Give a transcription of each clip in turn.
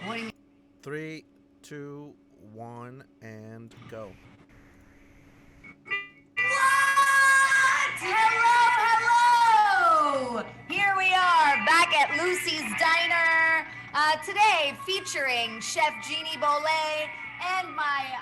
What do you mean? 3, 2, 1, and go. What? Hello, hello! Here we are back at Lucie's Diner today, featuring Chef Jeannie Bolet and my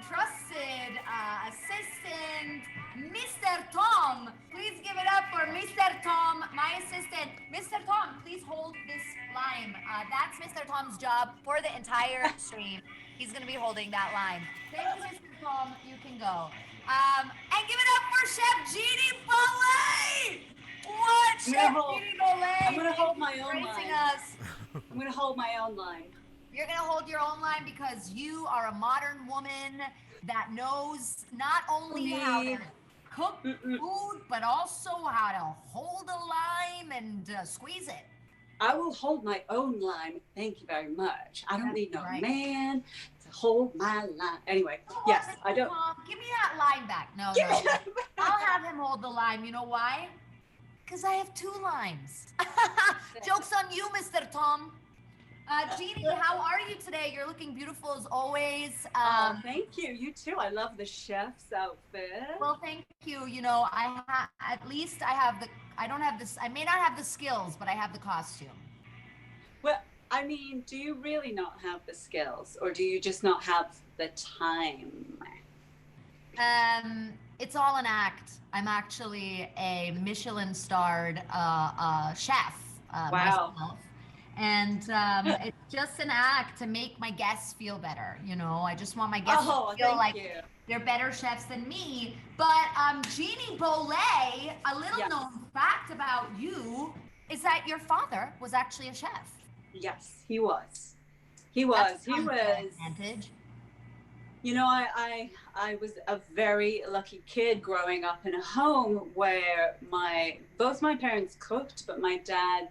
trusted assistant, Mr. Tom. Please give it up for Mr. Tom, my assistant. Mr. Tom, please hold this lime. That's Mr. Tom's job for the entire stream. He's going to be holding that line. Thank you, Mr. Tom. You can go. And give it up for Chef Jeannie Bolet! What, I'm gonna Chef hold. Jeannie Bolet? I'm gonna Thank hold you my for own gracing line. us. I'm gonna hold my own line. You're gonna hold your own line because you are a modern woman that knows not only how to cook food, but also how to hold a lime and squeeze it. I will hold my own line. Thank you very much. I don't need no right. man to hold my line. Anyway, yes, I don't. Tom, give me that line back. No, Give no. me that I'll have him hold the lime. You know why? Because I have two limes. Joke's on you, Mr. Tom. Jeannie, how are you today? You're looking beautiful as always. Thank you. You too. I love the chef's outfit. Well, thank you. You know, at least I have the. I don't have this. I may not have the skills, but I have the costume. Well, I mean, do you really not have the skills, or do you just not have the time? It's all an act. I'm actually a Michelin-starred chef Wow. myself. And it's just an act to make my guests feel better. You know, I just want my guests to feel like they're better chefs than me. But Jeannie Bolet, a little known fact about you is that your father was actually a chef. Yes, he was. He was. He was. Advantage. You know, I was a very lucky kid growing up in a home where both my parents cooked, but my dad.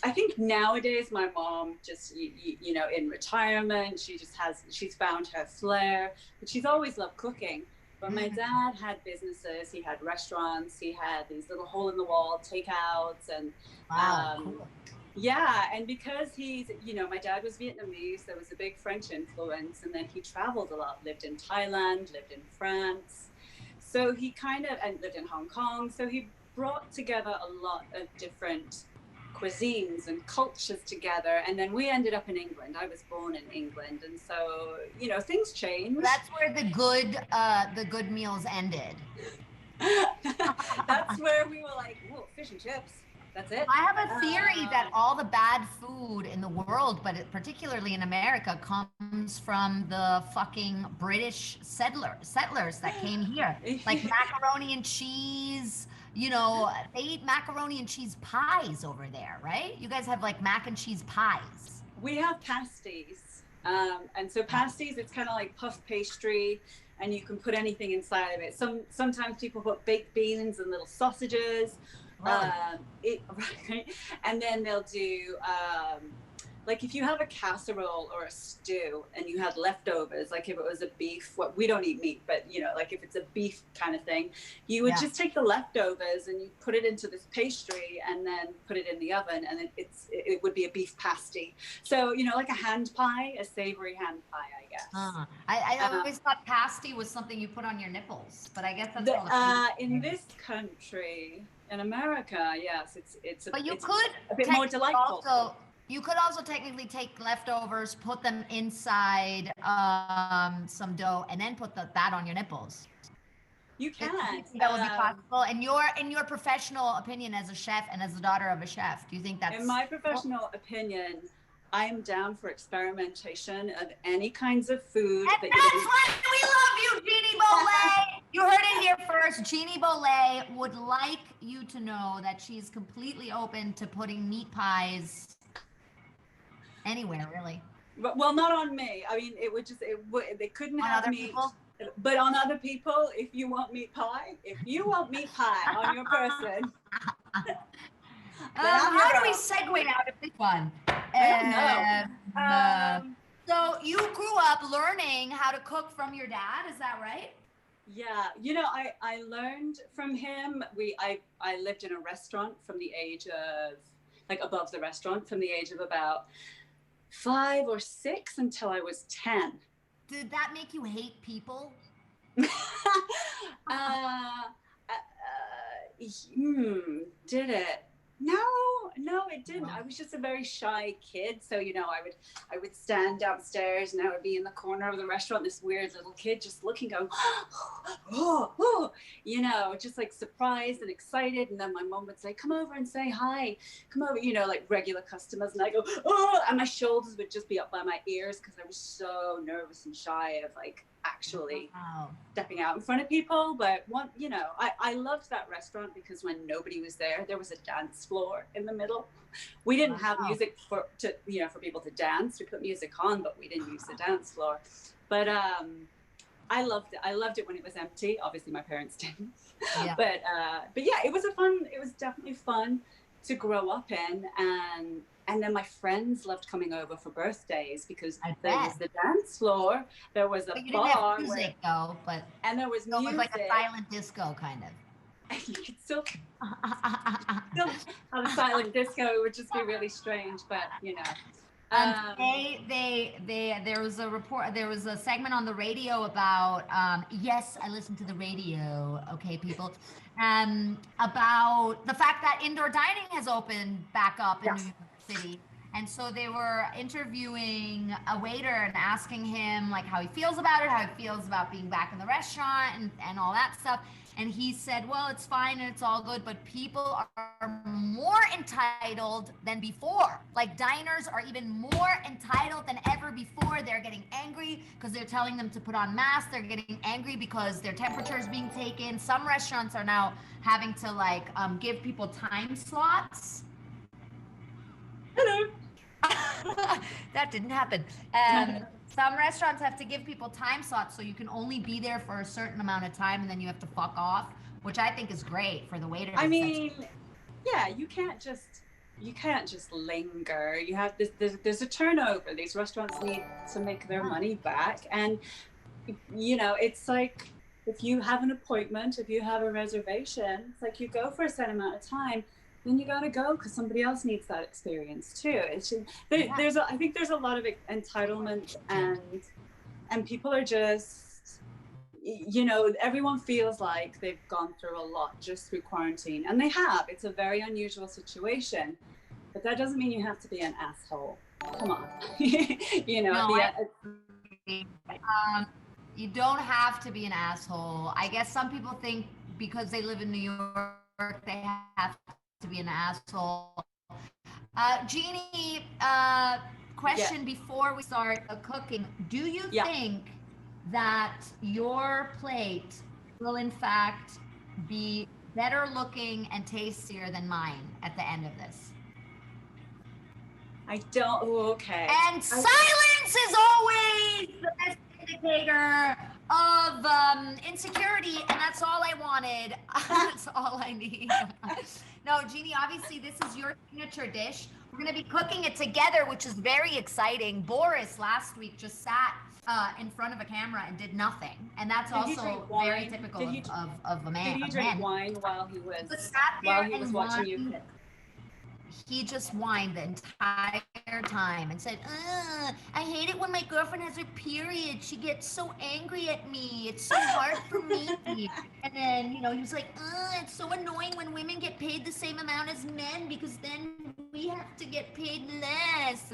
I think nowadays my mom just, you know, in retirement, she's found her flair, but she's always loved cooking. But my dad had businesses, he had restaurants, he had these little hole in the wall takeouts and, Cool. Yeah, and because you know, my dad was Vietnamese, there was a big French influence, and then he traveled a lot, lived in Thailand, lived in France. So he and lived in Hong Kong. So he brought together a lot of different cuisines and cultures together, and then we ended up in England. I was born in England, and so, you know, things changed. That's where the good meals ended. That's where we were like, whoa, fish and chips. That's it. I have a theory that all the bad food in the world, but particularly in America, comes from the fucking British settlers that came here. Like macaroni and cheese. You know, they eat macaroni and cheese pies over there, right? You guys have like mac and cheese pies. We have pasties. And so pasties, it's kind of like puff pastry, and you can put anything inside of it. Sometimes people put baked beans and little sausages. Really? Right. And then they'll do like if you have a casserole or a stew and you had leftovers, like if it was a beef, we don't eat meat, but you know, like if it's a beef kind of thing, you would just take the leftovers and you put it into this pastry and then put it in the oven, and then it would be a beef pasty. So, you know, like a hand pie, a savory hand pie, I guess. I always thought pasty was something you put on your nipples, but I guess that's in this country, in America, yes, it's but you it's could a bit more delightful. You could also technically take leftovers, put them inside some dough, and then put that on your nipples. You can. That would be possible. In your professional opinion as a chef and as the daughter of a chef, do you think that's... In my professional opinion, I'm down for experimentation of any kinds of food. And that's why we love you, Jeannie Bolet. You heard it here first. Jeannie Bolet would like you to know that she's completely open to putting meat pies anywhere, really. Well, not on me. I mean, they couldn't have meat. People? But on other people, if you want meat pie on your person. How do we segue out of this one? I don't know. So you grew up learning how to cook from your dad, is that right? Yeah, you know, I learned from him. I lived in a restaurant from the age of, like above the restaurant, from the age of about 5 or 6 until I was 10. Did that make you hate people? Did it? No, it didn't. I was just a very shy kid. So, I would stand downstairs and I would be in the corner of the restaurant, this weird little kid just looking, going, oh, just like surprised and excited. And then my mom would say, come over and say hi, come over, like regular customers. And I go, oh, and my shoulders would just be up by my ears because I was so nervous and shy of like actually stepping out in front of people. But I loved that restaurant because when nobody was there was a dance floor in the middle. We didn't have music for people to dance. We put music on, but we didn't use the dance floor. But I loved it when it was empty. Obviously my parents didn't. Yeah. But yeah, it was definitely fun to grow up in. And then my friends loved coming over for birthdays because there was the dance floor, there was a bar. Didn't have music though, and there was music. It was like a silent disco kind of. You could still have a silent disco. It would just be really strange, but there was a report. There was a segment on the radio about. Yes, I listened to the radio. Okay, people. About the fact that indoor dining has opened back up in New York City. And so they were interviewing a waiter and asking him like how he feels about it, how he feels about being back in the restaurant and all that stuff. And he said, well, it's fine and it's all good, but people are more entitled than before. Like diners are even more entitled than ever before. They're getting angry because they're telling them to put on masks. They're getting angry because their temperature is being taken. Some restaurants are now having to give people time slots. Hello. That didn't happen. Some restaurants have to give people time slots so you can only be there for a certain amount of time and then you have to fuck off, which I think is great for the waiters. I mean, yeah, you can't just linger. You have there's a turnover. These restaurants need to make their money back, and it's like if you have an appointment, if you have a reservation, it's like you go for a certain amount of time. Then you gotta go because somebody else needs that experience too. I think there's a lot of entitlement and people are just, everyone feels like they've gone through a lot just through quarantine, and they have. It's a very unusual situation, but that doesn't mean you have to be an asshole. Come on, you don't have to be an asshole. I guess some people think because they live in New York, they have to be an asshole. Jeannie, question before we start cooking. Do you think that your plate will in fact be better looking and tastier than mine at the end of this? I don't. Okay. And silence is always the best indicator of insecurity, and that's all I wanted. That's all I need. No, Jeannie, obviously this is your signature dish. We're going to be cooking it together, which is very exciting. Boris last week just sat in front of a camera and did nothing, and that's also very typical of a man. Did he drink wine while he was watching you cook? He just whined the entire time and said, I hate it when my girlfriend has her period. She gets so angry at me. It's so hard for me. And then, he was like, it's so annoying when women get paid the same amount as men because then we have to get paid less.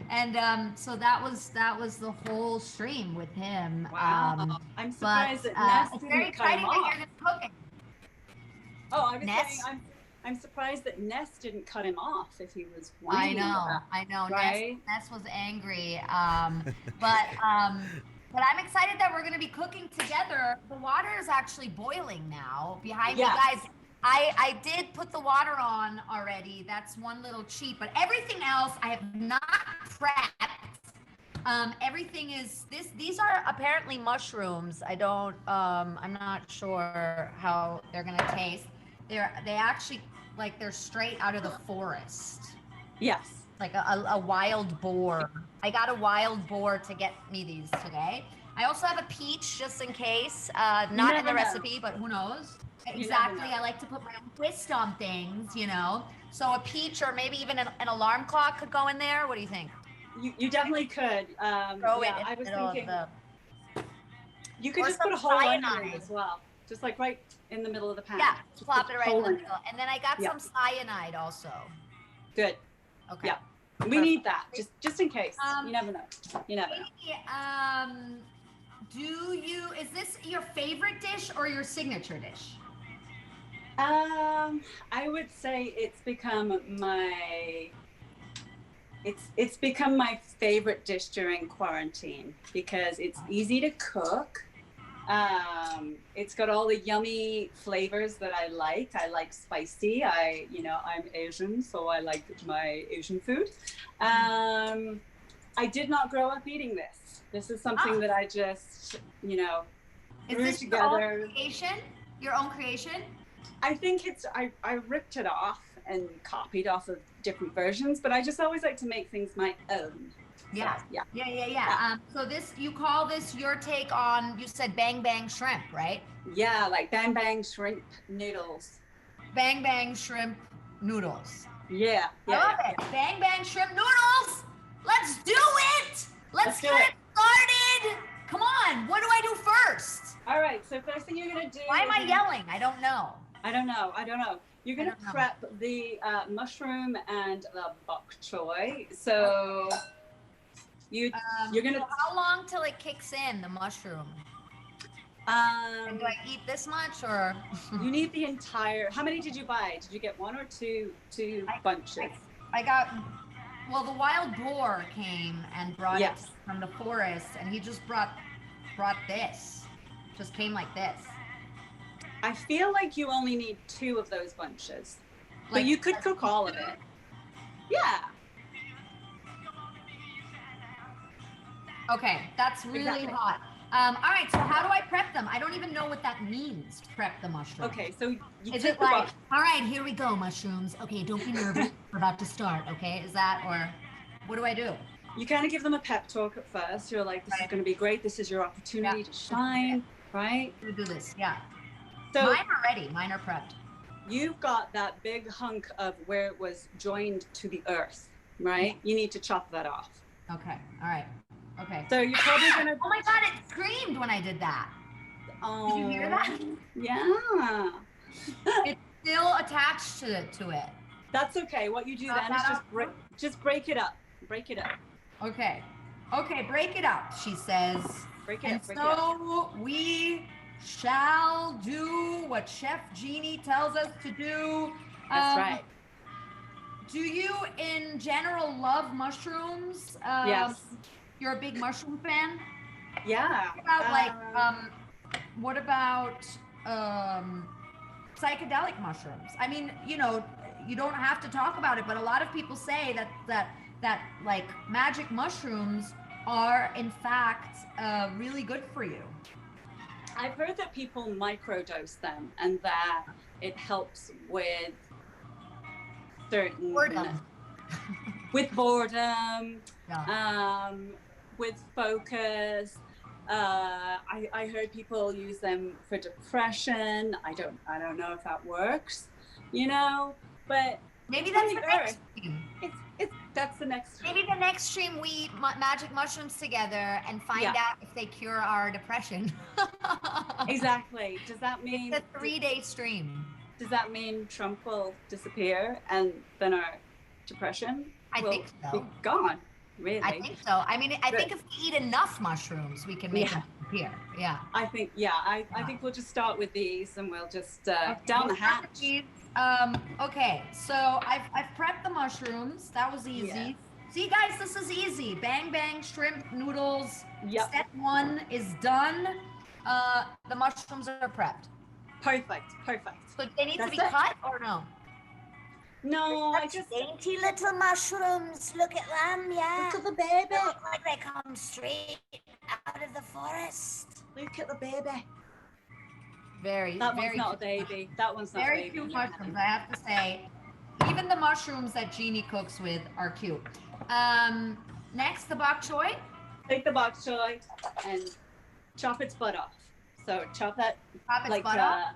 And so that was the whole stream with him. Wow. I'm surprised that Ness it's very exciting to hear this cooking. Oh, I was saying, I'm surprised that Ness didn't cut him off if he was whining. I know. Right? Ness was angry. But I'm excited that we're going to be cooking together. The water is actually boiling now behind me, guys. I did put the water on already. That's one little cheat. But everything else I have not prepped. Everything is these are apparently mushrooms. I'm not sure how they're going to taste. They actually, they're straight out of the forest. Yes. Like a wild boar. I got a wild boar to get me these today. I also have a peach just in case. Not in the recipe, but who knows? Exactly. I like to put my own twist on things, So a peach or maybe even an alarm clock could go in there. What do you think? You definitely could. Throw Yeah, it in I the was middle of thinking the. you could Or just some put a whole onion in cyanide. as well, just like right in the middle of the pan. Yeah, Just plop put it right in whole the onion. middle. And then I got Yeah. some cyanide also. Good. Okay. Yeah. We need that just in case. You never know. You never know. Is this your favorite dish or your signature dish? I would say it's become my favorite dish during quarantine because it's easy to cook. It's got all the yummy flavors that I like. I like spicy. I'm Asian, so I like my Asian food. I did not grow up eating this. This is something that I just, Is threw this together. your own creation? Your own creation? I think I ripped it off and copied off of different versions, but I just always like to make things my own. Yeah. So, yeah. Yeah. So you call this your take on, you said bang bang shrimp, right? Yeah, like bang bang shrimp noodles. Bang bang shrimp noodles. Yeah. I love it. Bang bang shrimp noodles. Let's do it. Let's get it started. Come on. What do I do first? All right. So first thing you're gonna do. Why am I yelling? I don't know. I don't know. You're gonna prep the mushroom and the bok choy. So you're gonna. So how long till it kicks in, the mushroom? And do I eat this much or? You need the entire. How many did you buy? Did you get one or two bunches? I got. Well, the wild boar came and brought it Yes. from the forest, and he just brought this. Just came like this. I feel like you only need 2 of those bunches, but Like, you could cook all of it. Yeah. Okay, that's really Exactly. hot. All right, so how do I prep them? I don't even know what that means, prep the mushroom. Okay, so you Is take it the like, all right, here we go, mushrooms. Okay, don't be nervous. We're about to start, okay? Is that, or what do I do? You kind of give them a pep talk at first. You're like, this is going to be great. This is your opportunity to shine, right? We do this, yeah. So Mine are ready. Mine are prepped. you've got that big hunk of where it was joined to the earth, right? You need to chop that off. Okay, all right. Okay. So you're probably going to... Oh my God, it screamed when I did that. Oh, Did you hear that? Yeah. It's still attached to it. That's okay. What you do Chop then is that just break it up. Break it up. Okay. Okay, break it up, she says. Break it And up. Break it up. so we shall do what Chef Jeannie tells us to do. That's right. Do you, in general, love mushrooms? Yes. You're a big mushroom fan? Yeah. What about psychedelic mushrooms? I mean, you don't have to talk about it, but a lot of people say that like magic mushrooms are in fact really good for you. I've heard that people microdose them and that it helps with certain Boredom. with boredom, Yeah. with focus. I heard people use them for depression. I don't know if that works, but Maybe that's the next earth. stream. That's the next stream. Maybe the next stream we eat magic mushrooms together and find out if they cure our depression. Exactly. Does that mean it's a 3-day stream? Does that mean Trump will disappear and then our depression will think so. be gone? Really? I think so. I mean, I think if we eat enough mushrooms, we can make them disappear. Yeah. I think, I think we'll just start with these and we'll just down the hatch. Okay, so I've prepped the mushrooms. That was easy. Yeah. See, guys, this is easy. Bang bang shrimp noodles. Yep. Step 1 is done. The mushrooms are prepped. Perfect. So they need to be That's it. cut or no? No, I just dainty little mushrooms. Look at them, yeah. look at the baby. They look like they come straight out of the forest. Look at the baby. Very, That very one's not a cute. baby. That one's not a Very baby. cute mushrooms, I have to say. Even the mushrooms that Jeannie cooks with are cute. Next, the bok choy. Take the bok choy and chop its butt off. So chop that Chop its like butt off.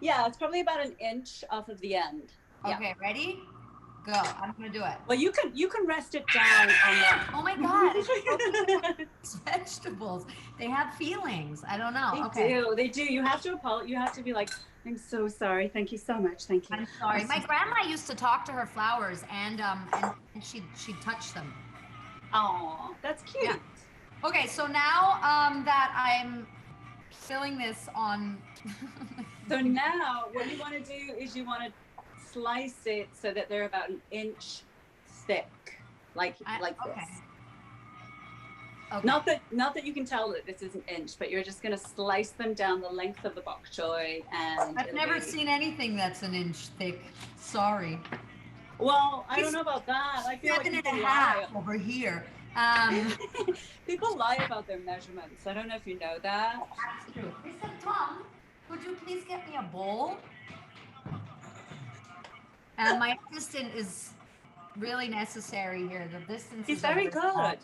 yeah, it's probably about an inch off of the end. Yeah. Okay, ready? Go. I'm gonna do it. Well, you can rest it down on the. Oh my God! It's vegetables. They have feelings. I don't know. They do. You have to apologize. You have to be like, I'm so sorry. Thank you so much. Thank you. I'm sorry. My grandma used to talk to her flowers, and she'd touch them. Oh, that's cute. Yeah. Okay, so now that I'm filling this on. So now, what you want to do is you want to slice it so that they're about an inch thick, like okay. this. Okay. Not that you can tell that this is an inch, but you're just gonna slice them down the length of the bok choy, and I've never seen anything that's an inch thick. Sorry. Well, I don't know about that. I feel like 7 and people a lie. half over here. People lie about their measurements. I don't know if you know that. That's true. Mr. Tom, could you please get me a bowl? And my assistant is really necessary here. The distance He's is very over. good.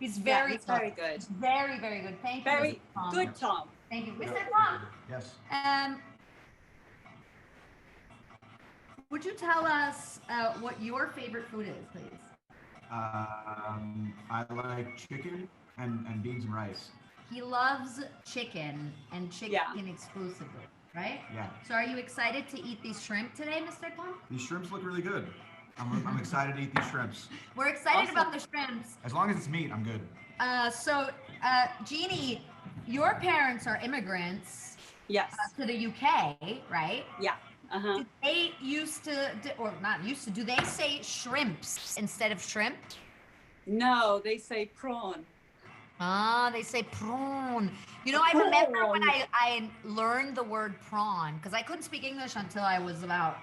He's very he's very good. Very, very good. Thank you, Very Mr. Tom. good, Tom. Thank you. Mr. Tom, Yes. would you tell us what your favorite food is, please? I like chicken and beans and rice. He loves chicken and chicken exclusively, right? Yeah. So are you excited to eat these shrimp today, Mr. Tom? These shrimps look really good. I'm excited to eat these shrimps. We're excited Awesome. about the shrimps. As long as it's meat, I'm good. So, Jeannie, your parents are immigrants Yes. to the UK, right? Yeah. Uh-huh. Did they used to, or not used to, do they say shrimps instead of shrimp? No, they say prawn. Ah, they say prawn. You know, I remember when I learned the word prawn, because I couldn't speak English until I was about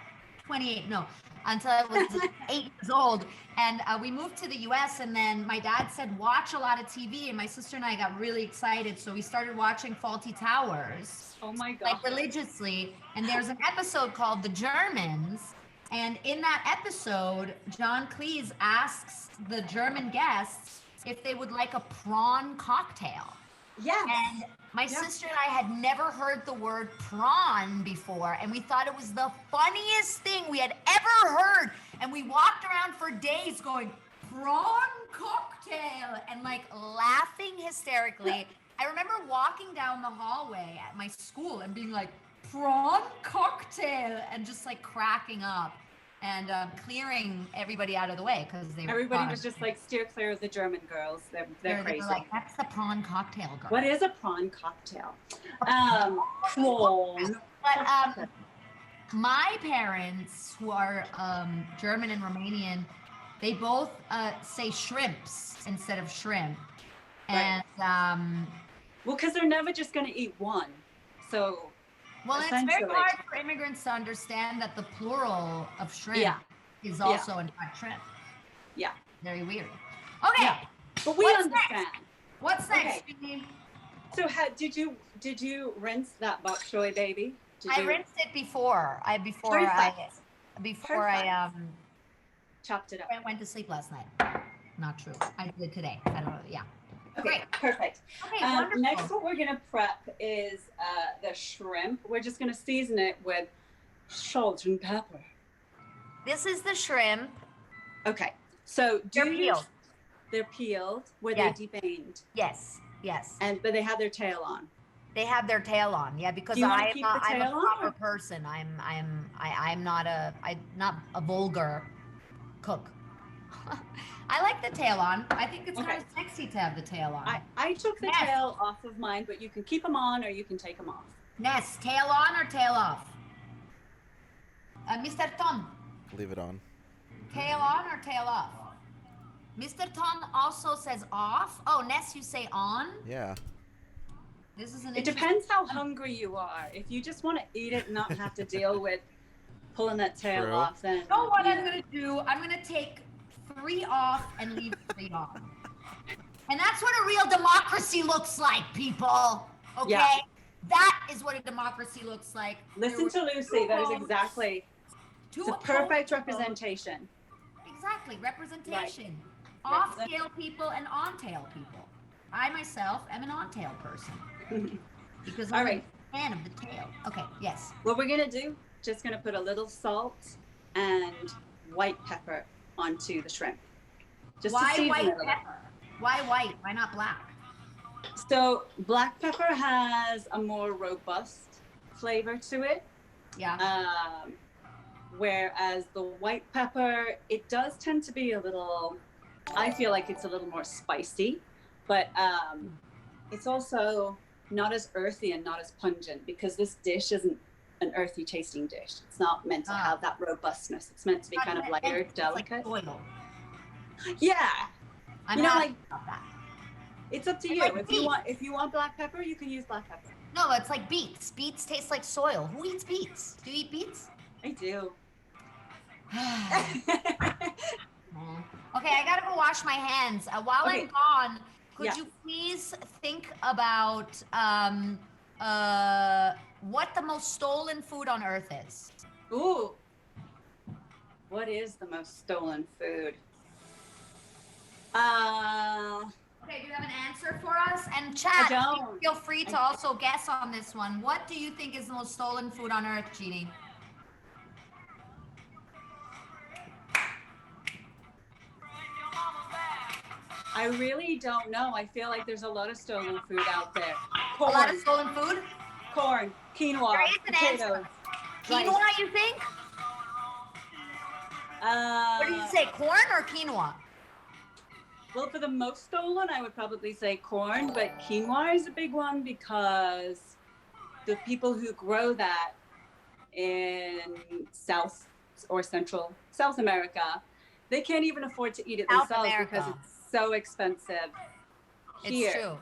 28, no, until I was 8 years old. And we moved to the US, and then my dad said, watch a lot of TV, and my sister and I got really excited. So we started watching Faulty Towers. Oh my God. Like religiously. And there's an episode called The Germans. And in that episode, John Cleese asks the German guests if they would like a prawn cocktail. Yes. And my sister and I had never heard the word prawn before, and we thought it was the funniest thing we had ever heard. And we walked around for days going, prawn cocktail, and like laughing hysterically. I remember walking down the hallway at my school and being like, prawn cocktail, and just like cracking up and clearing everybody out of the way because Everybody was just like, steer clear of the German girls. They're they crazy. were like, that's the prawn cocktail, girl. What is a prawn cocktail? Prawn. But my parents, who are German and Romanian, they both say shrimps instead of shrimp. And Well, because they're never just going to eat one. So well, it's very hard for immigrants to understand that the plural of shrimp is also in fact shrimp. Yeah. Very weird. Okay. Yeah. But we What's understand. Next? What's next? Okay. So did you rinse that bok choy, baby? I rinsed it before. Chopped it up. I went to sleep last night. Not true. I did today. I don't know. Yeah. Okay, Great. perfect. Okay, wonderful. Next, what we're gonna prep is the shrimp. We're just gonna season it with salt and pepper. This is the shrimp. Okay. So They're peeled. They're peeled. Were Yes. they deveined? Yes. Yes. But they have their tail on. They have their tail on. Yeah, because Do you wanna I'm keep the I'm tail a on, proper or- person. I'm not a vulgar cook. I like the tail on. I think it's kind of sexy to have the tail on. I took the Yes. tail off of mine, but you can keep them on or you can take them off. Ness, tail on or tail off? Mr. Tom, Leave it on. tail on or tail off? Mr. Tom also says off. Oh, Ness, you say on? Yeah. This is an It depends how hungry you are. If you just want to eat it and not have to deal with pulling that tail True. off, then You know what I'm going to do? I'm going to take 3 off and leave 3 on. And that's what a real democracy looks like, people. Okay? Yeah. That is what a democracy looks like. listen to Lucy. That is exactly Two the perfect opposing- representation. Exactly, representation. Off-tail people and on-tail people. I myself am an on-tail person because All I'm right. a fan of the tail. Okay, yes. What we're gonna do? Just gonna put a little salt and white pepper onto the shrimp. Just Why to season white it a little. pepper? Why white? Why not black? So black pepper has a more robust flavor to it. Yeah. Whereas the white pepper, it does tend to be a little, I feel like it's a little more spicy, but it's also not as earthy and not as pungent because this dish isn't an earthy tasting dish. It's not meant to have that robustness. It's meant to be kind of lighter, delicate. Like soil. Yeah. I'm You know, not like, about that. it's up to It's you. like If you want black pepper, you can use black pepper. No, it's like beets. Beets taste like soil. Who eats beets? Do you eat beets? I do. Okay, I gotta go wash my hands. While Okay. I'm gone, could Yeah. you please think about what the most stolen food on earth is? Ooh. What is the most stolen food? Okay, do you have an answer for us? And chat, don't. feel free to also guess on this one. What do you think is the most stolen food on earth, Jeannie? I really don't know. I feel like there's a lot of stolen food out there. A lot of stolen food? Corn, quinoa, There is an potatoes. answer. rice. Quinoa, you think? What did you say, corn or quinoa? Well, for the most stolen, I would probably say corn, but quinoa is a big one because the people who grow that in South or Central South America, they can't even afford to eat it South themselves America. because it's so expensive here. It's true.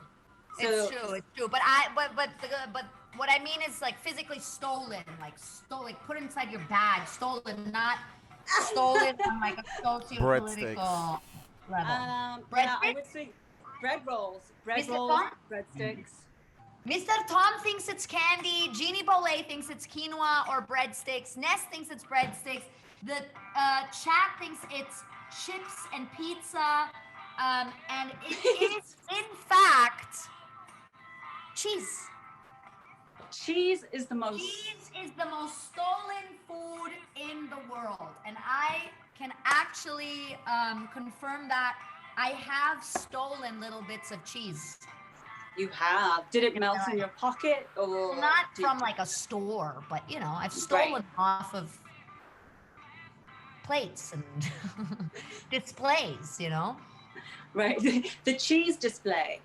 So- It's true. But what I mean is like physically stolen, like put inside your bag, stolen, not stolen on like a socio-political level. Yeah, I would say bread rolls, Mr. Tom? breadsticks. Mr. Tom thinks it's candy. Jeannie Bolet thinks it's quinoa or breadsticks. Ness thinks it's breadsticks. The chat thinks it's chips and pizza. And it is, in fact, cheese. Cheese is the most. Cheese is the most stolen food in the world. And I can actually confirm that I have stolen little bits of cheese. You have. Did it melt in your pocket or Not from like a store, but you know, I've stolen off of plates and displays, you know? Right. The cheese display.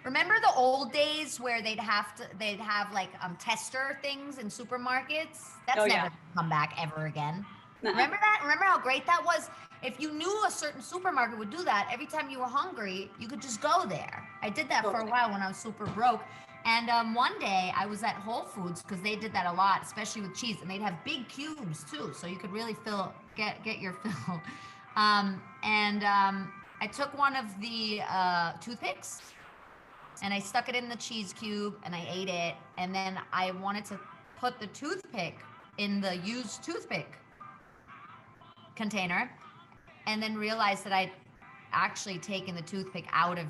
Remember the old days where they'd have like tester things in supermarkets? That's never come back ever again. Nuh-uh. Remember that? Remember how great that was? If you knew a certain supermarket would do that, every time you were hungry, you could just go there. I did that for a while when I was super broke. And one day I was at Whole Foods because they did that a lot, especially with cheese, and they'd have big cubes too, so you could really get your fill. I took one of the toothpicks and I stuck it in the cheese cube and I ate it. And then I wanted to put the toothpick in the used toothpick container, and then realized that I'd actually taken the toothpick out of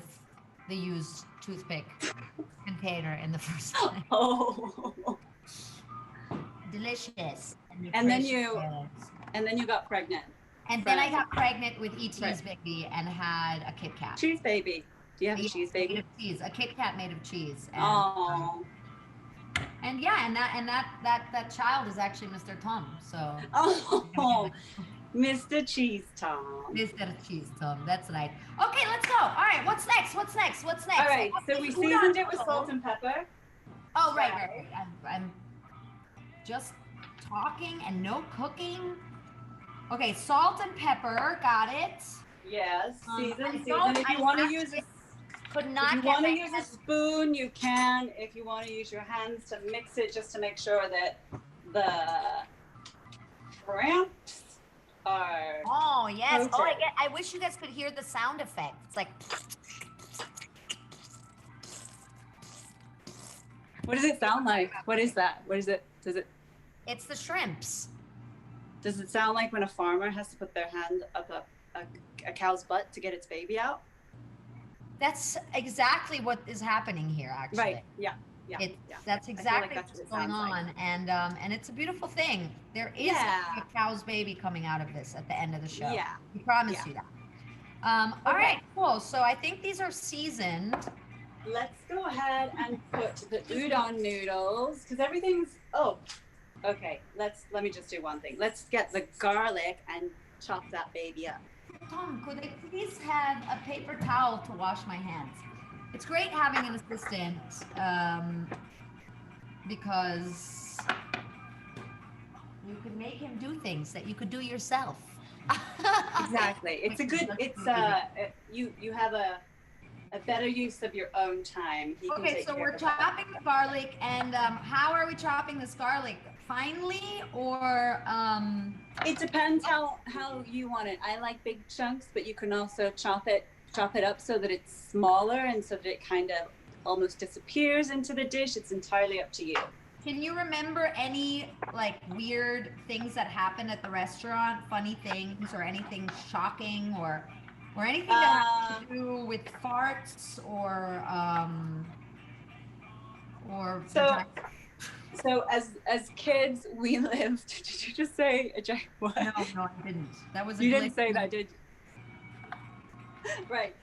the used toothpick container in the first place. Oh. Delicious. And then you got pregnant. And then I got pregnant with E.T.'s baby and had a Kit Kat. Cheese baby. Do you have a cheese baby? Made of cheese. A Kit Kat made of cheese. And, Oh. and that child is actually Mr. Tom. So. Oh. Mr. Cheese Tom. Mr. Cheese Tom. That's right. Okay, let's go. All right. What's next? All right. So we seasoned it with salt and pepper. Oh, right. I'm just talking and no cooking. Okay, salt and pepper. Got it. Yes. Season. If you I want to use could not if you want to use a spoon, you can. If you want to use your hands to mix it, just to make sure that the shrimps are. Oh yes. coated. I wish you guys could hear the sound effect. It's like. What does it sound like? What is that? What is it? It's the shrimps. Does it sound like when a farmer has to put their hand up a cow's butt to get its baby out? That's exactly what is happening here, actually. Right. Yeah. Yeah. It's Yeah. that's I feel like exactly that's what's what it going sounds like. and it's a beautiful thing. There is Yeah. a cow's baby coming out of this at the end of the show. Yeah. We promise Yeah. you that. All Okay. right, cool. So I think these are seasoned. Let's go ahead and put the udon noodles because everything's. Oh, okay. Let me just do one thing. Let's get the garlic and chop that baby up. Tom, could I please have a paper towel to wash my hands? It's great having an assistant because you can make him do things that you could do yourself. Exactly. It's a good. It's you have a better use of your own time. He can Okay, take so care we're of that. chopping the garlic, and how are we chopping this garlic? Finely or It depends how you want it. I like big chunks, but you can also chop it up so that it's smaller and so that it kind of almost disappears into the dish. It's entirely up to you. Can you remember any like weird things that happened at the restaurant? Funny things or anything shocking or anything that has to do with farts or So so as kids we lived. Did you just say what? No, I didn't. That was a You didn't glitch. say that, did you? Right.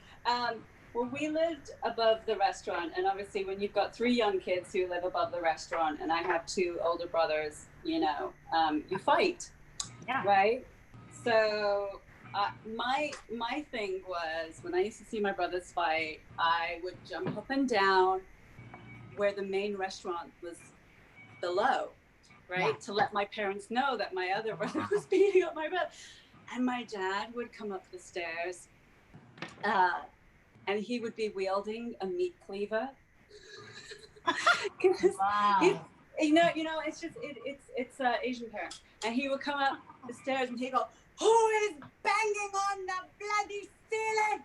Well, we lived above the restaurant, and obviously, when you've got 3 young kids who live above the restaurant, and I have 2 older brothers, you fight, Yeah. right? So my thing was when I used to see my brothers fight, I would jump up and down where the main restaurant was below, right? Yeah. To let my parents know that my other brother was beating up my brother. And my dad would come up the stairs, and he would be wielding a meat cleaver. Wow. It's just it's Asian parent, and he would come up the stairs and he'd go, "Who is banging on the bloody ceiling?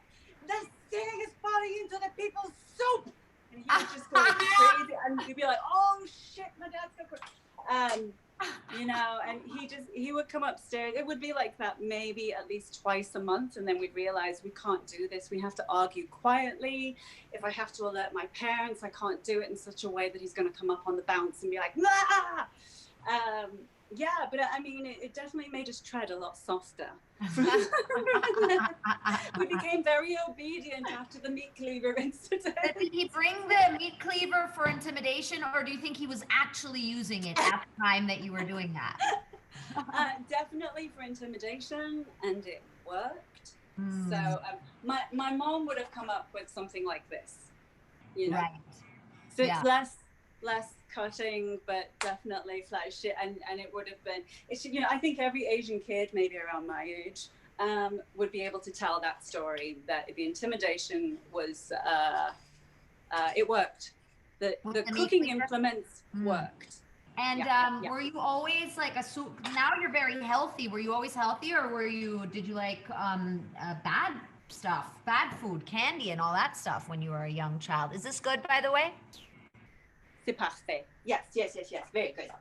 The ceiling is falling into the people's soup." And he would just go crazy, and you'd be like, "Oh shit, my dad's so crazy." And he would come upstairs. It would be like that maybe at least twice a month, and then we'd realize we can't do this. We have to argue quietly. If I have to alert my parents, I can't do it in such a way that he's going to come up on the bounce and be like, "Nah!" Yeah, but I mean, it definitely made us tread a lot softer. We became very obedient after the meat cleaver incident. But did he bring the meat cleaver for intimidation, or do you think he was actually using it at the time that you were doing that? Definitely for intimidation, and it worked. So my mom would have come up with something like this, Right. So it's less cutting, but definitely flash it, and it would have been. I think every Asian kid, maybe around my age, would be able to tell that story. That the intimidation was, it worked. The cooking implements worked. And were you always like now you're very healthy. Were you always healthy, or did you like bad stuff, bad food, candy and all that stuff when you were a young child? Is this good, by the way? C'est parfait. Yes. Very good.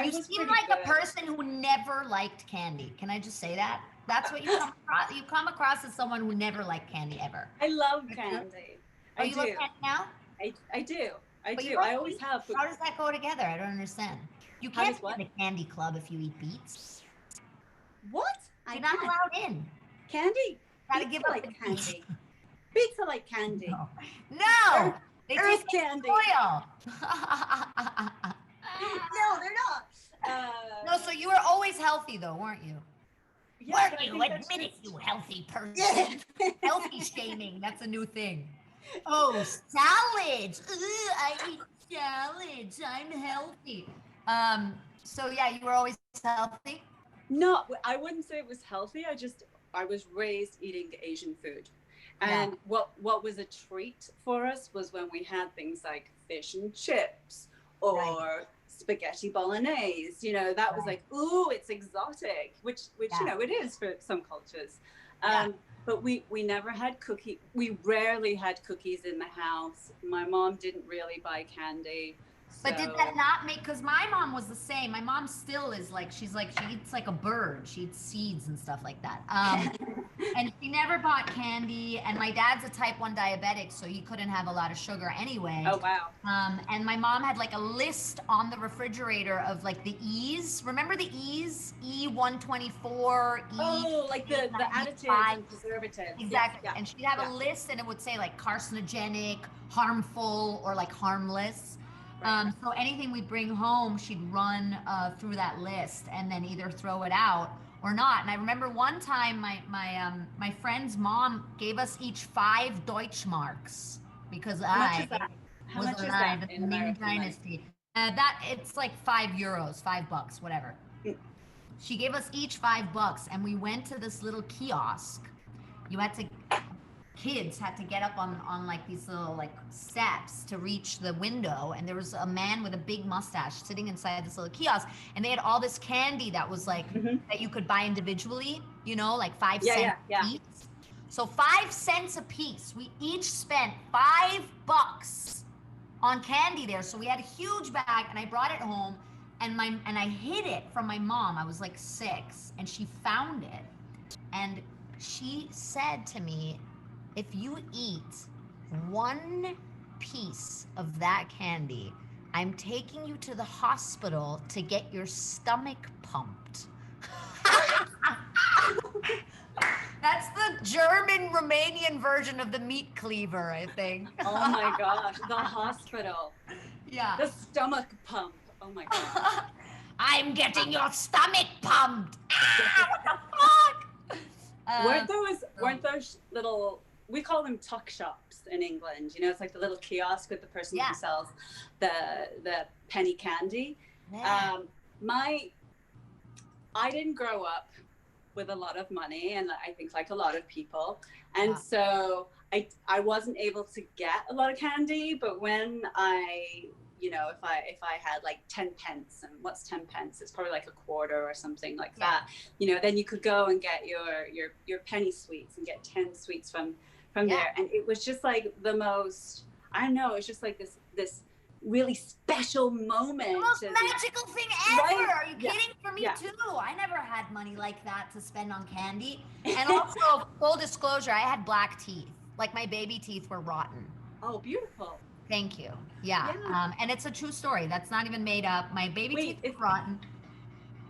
You seem like a person who never liked candy. Can I just say that? That's what you come across. You come across as someone who never liked candy ever. I love candy. Oh, you love candy now? I do. I always have. How does that go together? I don't understand. You can't be in the candy club if you eat beets. What? You're not allowed in. Candy? Gotta give up like candy. Beets are like candy. No. They Earth taste candy. like oil. No, they're not. No, so you were always healthy though, weren't you? Yeah, weren't you? Admit it, you healthy person. Healthy shaming. That's a new thing. Oh, salads. I eat salads. I'm healthy. So yeah, you were always healthy? No, I wouldn't say it was healthy. I was raised eating Asian food. And what was a treat for us was when we had things like fish and chips or spaghetti bolognese. That was like, ooh, it's exotic, which it is for some cultures. But we never had we rarely had cookies in the house. My mom didn't really buy candy. But did that not make, because my mom was the same. My mom still is like, she eats like a bird. She eats seeds and stuff like that. And she never bought candy. And my dad's a type 1 diabetic, so he couldn't have a lot of sugar anyway. Oh, wow. And my mom had like a list on the refrigerator of like the E's. Remember the E's? E124, E. Oh, like the additives and preservatives. Exactly. Yeah. And she'd have a list and it would say like carcinogenic, harmful, or like harmless. Right. So anything we bring home, she'd run through that list and then either throw it out or not. And I remember one time my friend's mom gave us each 5 Deutschmarks because I was alive in the Ming Dynasty. That it's like €5, $5, whatever. She gave us each $5 and we went to this little kiosk. Kids had to get up on like these little like steps to reach the window, and there was a man with a big mustache sitting inside this little kiosk, and they had all this candy that was like that you could buy individually, you know, like 5 cents a piece. So 5 cents a piece. We each spent $5 on candy there. So we had a huge bag, and I brought it home, and I hid it from my mom. I was like 6, and she found it, and she said to me, if you eat 1 piece of that candy, I'm taking you to the hospital to get your stomach pumped. That's the German Romanian version of the meat cleaver, I think. Oh my gosh, the hospital. Yeah. The stomach pump. Oh my god. I'm getting your stomach pumped. What the fuck? Weren't those little, we call them tuck shops in England. You know, it's like the little kiosk with the person who sells the penny candy. Yeah. I didn't grow up with a lot of money, and I think like a lot of people, and so I wasn't able to get a lot of candy. But when you know, if I had like 10 pence, and what's 10 pence? It's probably like a quarter or something like that. You know, then you could go and get your penny sweets and get 10 sweets from there. And it was just like the most, I don't know, it's just like this really special moment. The most magical thing ever. Right? Are you kidding? For me too. I never had money like that to spend on candy. And also, full disclosure, I had black teeth. Like my baby teeth were rotten. Oh, beautiful. Thank you. Yeah. And it's a true story. That's not even made up. My baby teeth were rotten.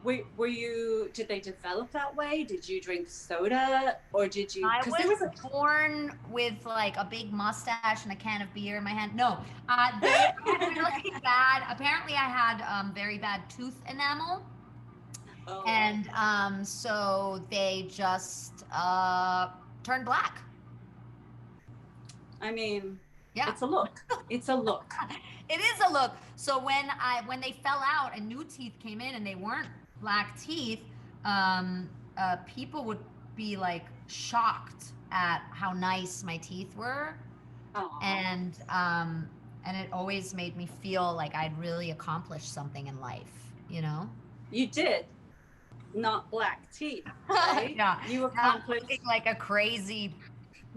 Did they develop that way? Did you drink soda, or did you? I was born with like a big mustache and a can of beer in my hand. No, they had really bad. Apparently, I had very bad tooth enamel, and so they just turned black. I mean, yeah, it's a look. It's a look. It is a look. So when they fell out and new teeth came in and they weren't black teeth, people would be like shocked at how nice my teeth were. And it always made me feel like I'd really accomplished something in life, you know? You did. Not black teeth, right? Yeah. You accomplished like a crazy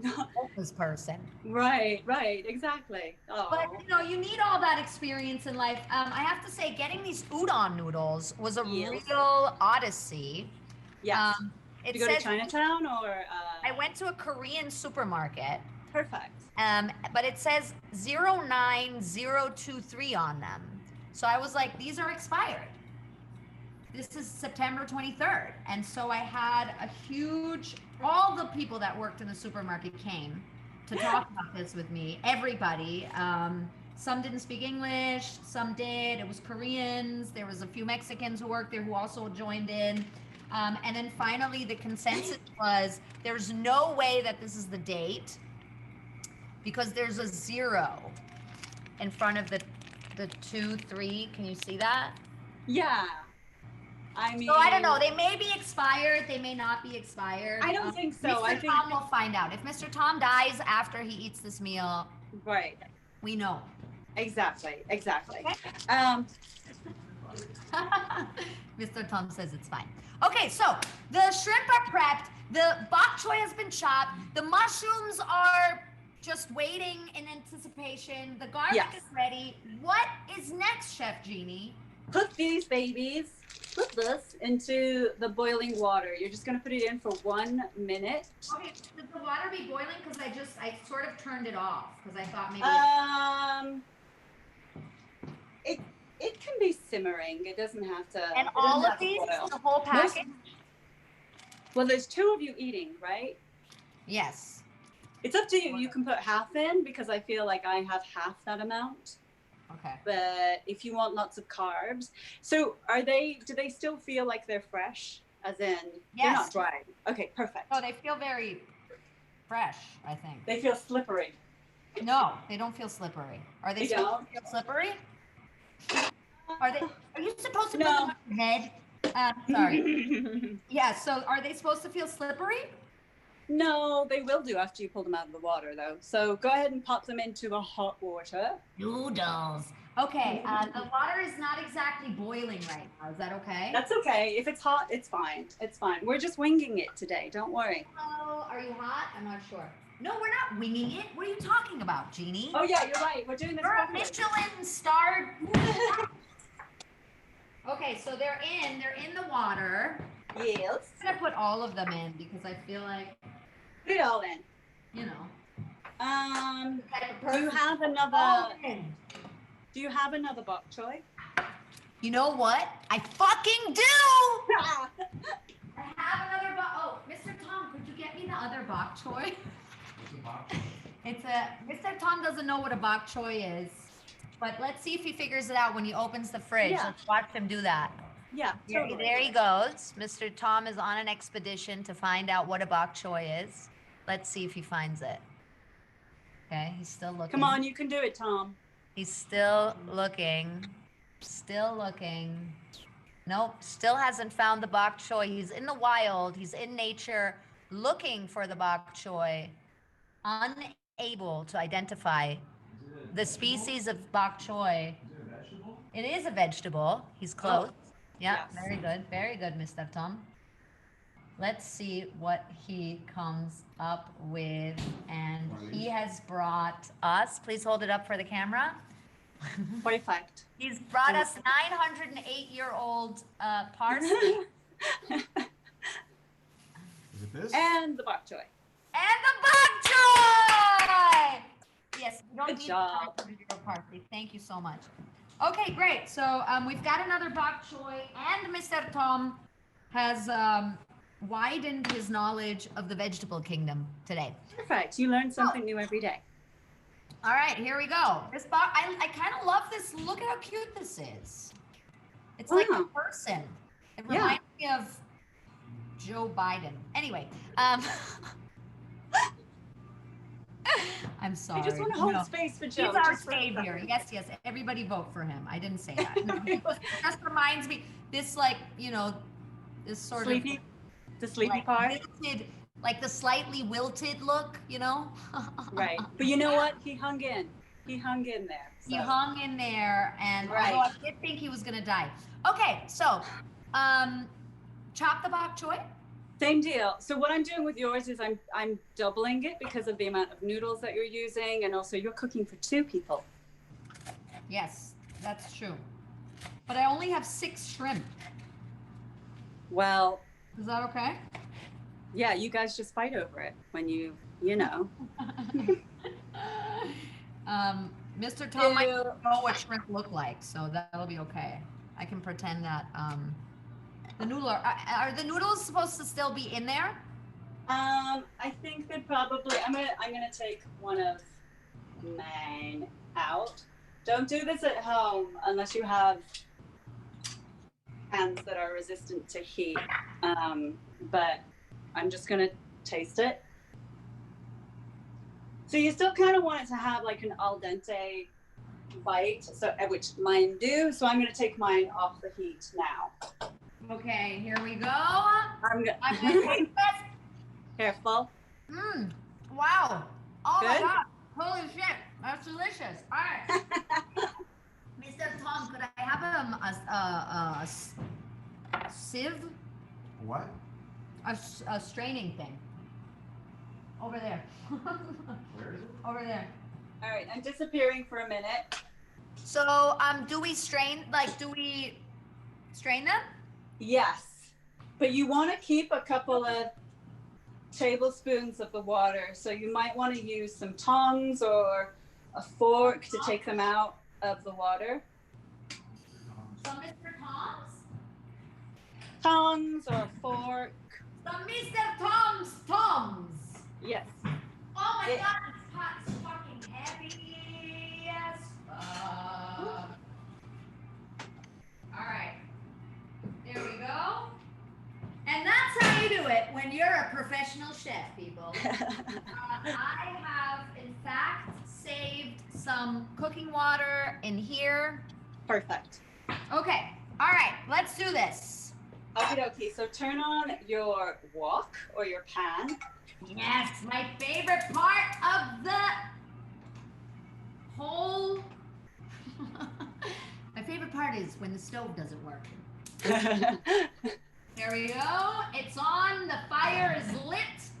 homeless person. Right, exactly. But you know, you need all that experience in life. I have to say, getting these udon noodles was a real odyssey. Yes. Did you go to Chinatown or? I went to a Korean supermarket. Perfect. But it says 09023 on them. So I was like, these are expired. This is September 23rd. And so I had all the people that worked in the supermarket came to talk about this with me. Everybody. Some didn't speak English, some did. It was Koreans. There was a few Mexicans who worked there who also joined in. And then finally the consensus was there's no way that this is the date because there's a 0 in front of the 2, 3. Can you see that? Yeah. I mean, so I don't know. They may be expired. They may not be expired. I don't think so. Mr. Tom will find out. If Mr. Tom dies after he eats this meal, right? We know. Exactly. Okay. Mr. Tom says it's fine. Okay, so the shrimp are prepped. The bok choy has been chopped. The mushrooms are just waiting in anticipation. The garlic Yes. is ready. What is next, Chef Jeannie? Put this into the boiling water. You're just gonna put it in for 1 minute. Okay, should the water be boiling? Because I sort of turned it off because I thought maybe. It can be simmering. It doesn't have to. And it doesn't all of have to these, boil. the whole package? Well, there's 2 of you eating, right? Yes. It's up to you. You can put half in because I feel like I have half that amount. Okay. But if you want lots of carbs, so do they still feel like they're fresh? As in, they're not dry. Okay, perfect. Oh, they feel very fresh, I think. They feel slippery. No, they don't feel slippery. Are they supposed to feel slippery? Are you supposed to put them on your head? Sorry. Yeah, so are they supposed to feel slippery? No, they will do after you pull them out of the water, though. So go ahead and pop them into the hot water. Noodles. Okay, the water is not exactly boiling right now. Is that okay? That's okay. If it's hot, it's fine. It's fine. We're just winging it today. Don't worry. Oh, are you hot? I'm not sure. No, we're not winging it. What are you talking about, Jeannie? Oh, yeah, you're right. We're doing this We're a properly. Michelin-starred. Okay, so they're in the water. Yes. I'm gonna put all of them in because I feel like, Put it all in. you know. Do you have another? Do you have another bok choy? You know what? I fucking do! I have another oh, Mr. Tom, could you get me the other bok choy? Mr. Tom doesn't know what a bok choy is, but let's see if he figures it out when he opens the fridge. Yeah. Let's watch him do that. Yeah. Totally. There he goes. Mr. Tom is on an expedition to find out what a bok choy is. Let's see if he finds it. Okay, he's still looking. Come on, you can do it, Tom. He's still looking. Still looking. Nope, still hasn't found the bok choy. He's in the wild. He's in nature looking for the bok choy. Unable to identify the species of bok choy. It is a vegetable. He's close. Yeah, yes. Very good, Mr. Tom. Let's see what he comes up with. And he has brought us, please hold it up for the camera. Perfect. He's brought us 908-year-old parsley. Is it this? And the bok choy. And the bok choy! Yes, you don't Good need job. 900-year-old parsley. Thank you so much. Okay, great. So we've got another bok choy, and Mr. Tom has widened his knowledge of the vegetable kingdom today. Perfect. You learn something new every day. All right, here we go. This bok, I kind of love this. Look at how cute this is. It's like a person. It reminds me of Joe Biden. Anyway, I'm sorry. I just want to hold space for Joe. He's our savior. Yes, everybody vote for him. I didn't say that. It just reminds me, this this sort sleepy, of the sleepy part. Wilted, like the slightly wilted look, Right. But you know what? He hung in. He hung in there. So. He hung in there, and Right. although I did think he was gonna die. Okay, so chop the bok choy. Same deal. So what I'm doing with yours is I'm doubling it because of the amount of noodles that you're using, and also you're cooking for 2 people. Yes, that's true. But I only have 6 shrimp. Well, Is that okay? yeah, you guys just fight over it when you know. Mr. Tom might know what shrimp look like, so that'll be okay. I can pretend that the noodle are the noodles supposed to still be in there? I think that probably I'm gonna take one of mine out. Don't do this at home unless you have hands that are resistant to heat. But I'm just gonna taste it. So you still kind of want it to have like an al dente bite, so which mine do. So I'm gonna take mine off the heat now. Okay, here we go. I'm gonna taste this. Careful. Wow. Oh my Good? God. Holy shit. That's delicious. All right. Mr. Tom, could I have a sieve? What? A straining thing. Over there. Where is it? Over there. All right, I'm disappearing for a minute. So, do we strain them? Yes, but you want to keep a couple of tablespoons of the water. So you might want to use some tongs or a fork to take them out of the water. Some Mr. Tom's? Tongs or a fork. Some Mr. Tom's. Yes. Oh my god, this pot's fucking heavy as fuck. Alright. There we go. And that's how you do it when you're a professional chef, people. I have, in fact, saved some cooking water in here. Perfect. Okay. Alright, let's do this. Okie dokie. So turn on your wok or your pan. Yes, my favorite part of the whole. My favorite part is when the stove doesn't work. There we go. It's on. The fire is lit.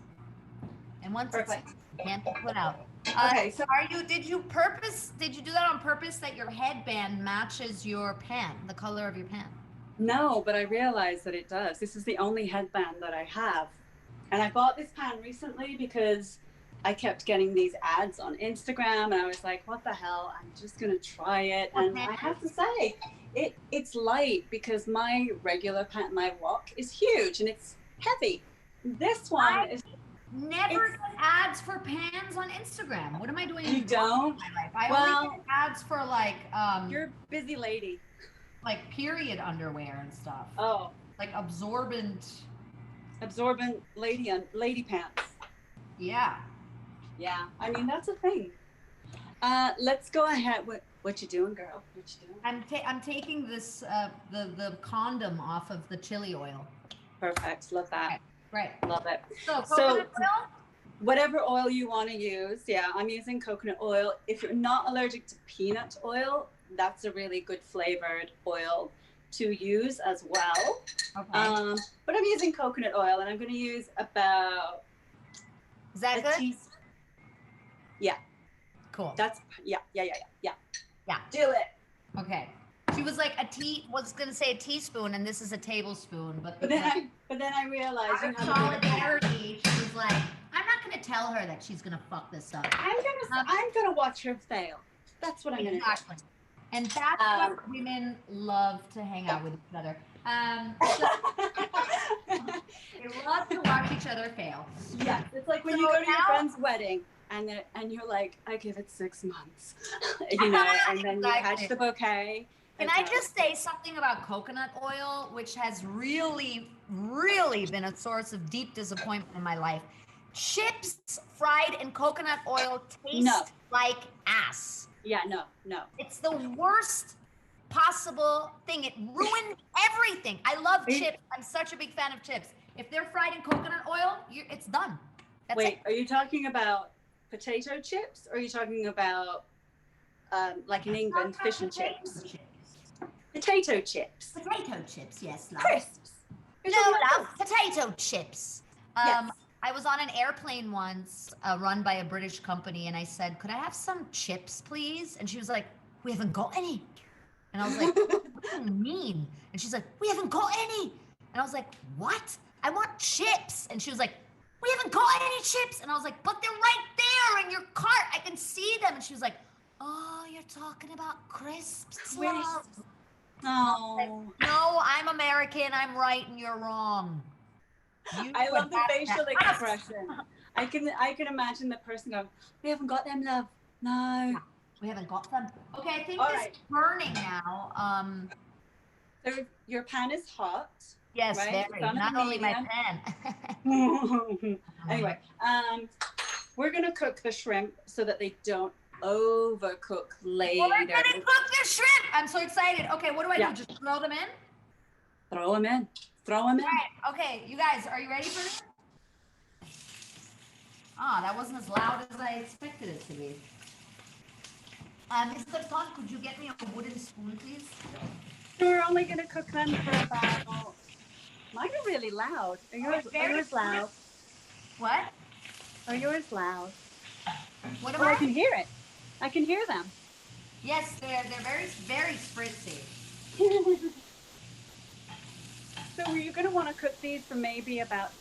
And once Perfect. it can't be put out. Okay, so Did you do that on purpose that your headband matches your pan, the color of your pan? no, but I realized that it does. This is the only headband that I have. And I bought this pan recently because I kept getting these ads on Instagram and I was like, what the hell? I'm just going to try it. And I have to say, it's light because my regular pan, my wok is huge and it's heavy. This one is... Never get ads for pans on Instagram. What am I doing? You don't? In my life? I Well, only get ads for like you're a busy lady. like period underwear and stuff. Oh, Like absorbent lady pants. Yeah. Yeah, I mean, that's a thing. Let's go ahead. What you doing, girl? What you doing? I'm taking this the condom off of the chili oil. Perfect. Love that. Right. Love it. So coconut oil? Whatever oil you want to use. Yeah, I'm using coconut oil. If you're not allergic to peanut oil, that's a really good flavored oil to use as well. Okay. But I'm using coconut oil and I'm going to use about Is that good? Yeah. Cool. That's yeah. Do it. Okay. She was like was gonna say a teaspoon, and this is a tablespoon. But then I realized out of solidarity, she was like, I'm not gonna tell her that she's gonna fuck this up. I'm gonna watch her fail. That's what I'm gonna do. Exactly. And that's what women love to hang out with each other. They love to watch each other fail. Yeah, it's like when you go to your friend's wedding and you're like, I give it 6 months, and then you catch the bouquet. Can I just say something about coconut oil, which has really, really been a source of deep disappointment in my life? Chips fried in coconut oil taste like ass. Yeah, no. It's the worst possible thing. It ruined everything. I love chips. I'm such a big fan of chips. If they're fried in coconut oil, it's done. That's Wait, it. are you talking about potato chips, or are you talking about like in England, fish and chips? Potato chips. Potato chips, yes, love. Crisps. No, love. Potato chips. Yes. I was on an airplane once, run by a British company, and I said, could I have some chips, please? And she was like, we haven't got any. And I was like, what do you mean? And she's like, we haven't got any. And I was like, what? I want chips. And she was like, we haven't got any chips. And I was like, but they're right there in your cart. I can see them. And she was like, oh, you're talking about crisps. Love. Oh. No, I'm American. I'm right and you're wrong. I love the facial expression. I can imagine the person going, we haven't got them, love. No. Yeah, we haven't got them. Okay, I think All this right. is burning now. So your pan is hot. Yes, right? very. Not only my pen. Anyway, we're gonna cook the shrimp so that they don't overcook later. We're gonna cook the shrimp. I'm so excited. Okay, what do I do? Just throw them in? Throw them in. Throw them in. All right. Okay, you guys, are you ready for this? Ah, that wasn't as loud as I expected it to be. Mr. Ton, could you get me a wooden spoon, please? We're only gonna cook them for about. Mine are really loud. Are yours loud? What? Are yours loud? What am Oh, I I? can hear it. I can hear them. Yes, they're very spritzy. So were you going to want to cook these for maybe about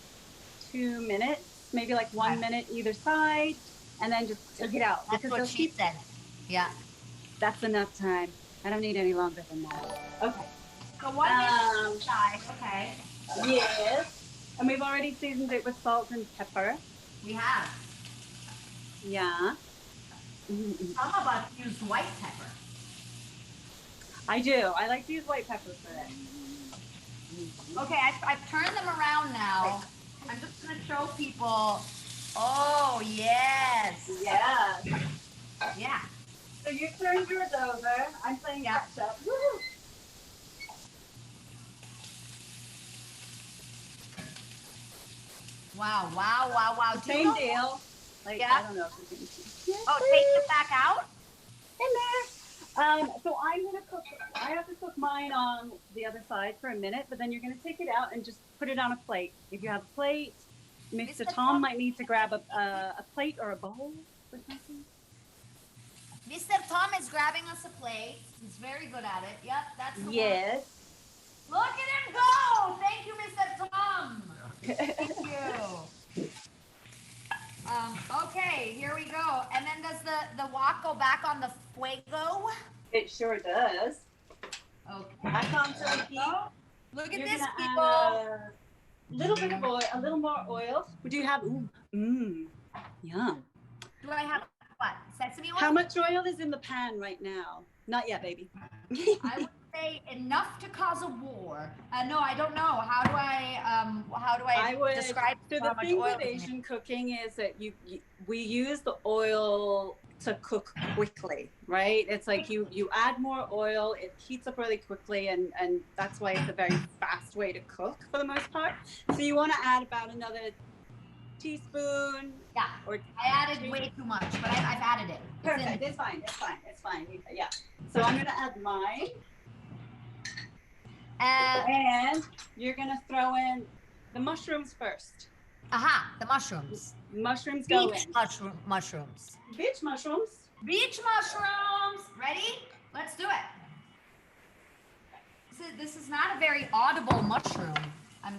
2 minutes, maybe like 1 minute either side, and then just take it out That's because what they'll she keep. said. Yeah. That's enough time. I don't need any longer than that. Okay. So 1 minute side. Okay. Yes. And we've already seasoned it with salt and pepper. We have. Yeah. Some of us use white pepper. I do. I like to use white pepper for it. Okay, I've turned them around now. I'm just gonna show people. Oh yes. Yeah. Yeah. So you turn yours over. I'm playing catch up. Woo! Wow, wow, wow, wow. Do you Same know- deal. Like, Yeah. I don't know if you can see. Yes, Oh, take it back out? in there. So I'm gonna cook. I have to cook mine on the other side for a minute, but then you're gonna take it out and just put it on a plate. If you have a plate, Mr. Tom might need to grab a plate or a bowl or something. Mr. Tom is grabbing us a plate. He's very good at it. Yep, that's the one. Yes. Look at him go! Thank you, Mr. Tom. Thank you. Okay, here we go. And then does the wok go back on the fuego? It sure does. Okay. Back onto the heat. Look at You're this, gonna people. add a little bit of oil, a little more oil. Do you have? Yum. Do I have what? Sesame oil? How much oil is in the pan right now? Not yet, baby. I would say enough to cause a war. No, I don't know. How do I describe So how the much thing oil with is in it? Asian cooking is that we use the oil to cook quickly, right? It's like you add more oil, it heats up really quickly, and that's why it's a very fast way to cook for the most part. So you want to add about another teaspoon. Yeah. Or I added way too much, but I've added it. It's in perfect. there. It's fine. It's fine. It's fine. Yeah. So I'm gonna add mine, and you're gonna throw in the mushrooms first. The mushrooms. Mushrooms go Beach in. mushrooms. Beach mushrooms. Beach mushrooms. Ready? Let's do it. This is not a very audible mushroom. I'm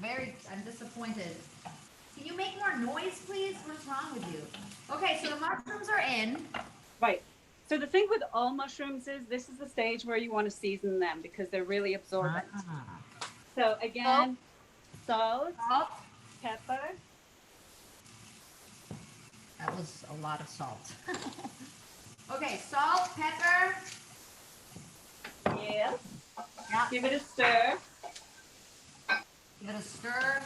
disappointed. Can you make more noise, please? What's wrong with you? Okay, so the mushrooms are in. Right. So the thing with all mushrooms is this is the stage where you want to season them because they're really absorbent. So again, salt, pepper. That was a lot of salt. Okay, salt, pepper. Yeah. Yeah. Give it a stir. Give it a stir.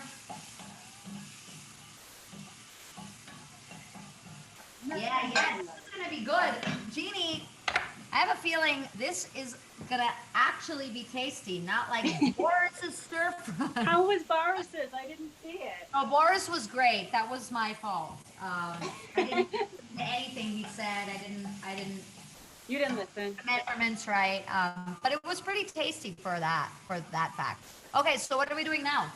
Yeah, this is gonna be good. Jeannie, I have a feeling this is gonna actually be tasty, not like Boris's stir fry. How was Boris's? I didn't see it. Oh, Boris was great. That was my fault. I didn't listen to anything he said. I didn't. You didn't listen. Measurements right. But it was pretty tasty for that fact. Okay, so what are we doing now?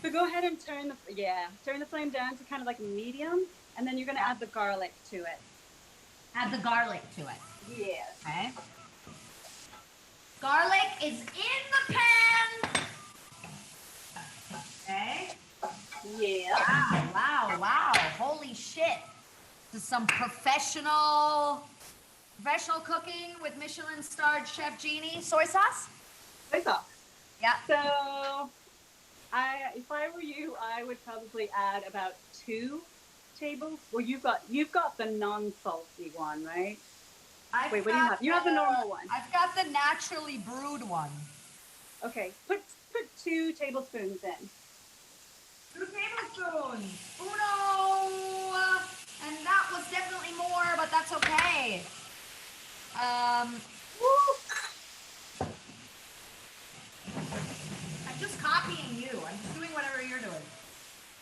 So go ahead and turn the flame down to kind of like medium, and then you're gonna add the garlic to it. Add the garlic to it. Yes. Okay. Garlic is in the pan. Okay. Yeah. Wow. Holy shit. This is some professional cooking with Michelin-starred Chef Jeannie. Soy sauce? Soy sauce. Yeah. So, if I were you, I would probably add about 2 tables. Well, you've got the non-salty one, right? Wait, what do you have? You have the normal one. I've got the naturally brewed one. Okay, put 2 tablespoons in. 2 tablespoons. Uno. And that was definitely more, but that's okay. I'm just copying you. I'm just doing whatever you're doing.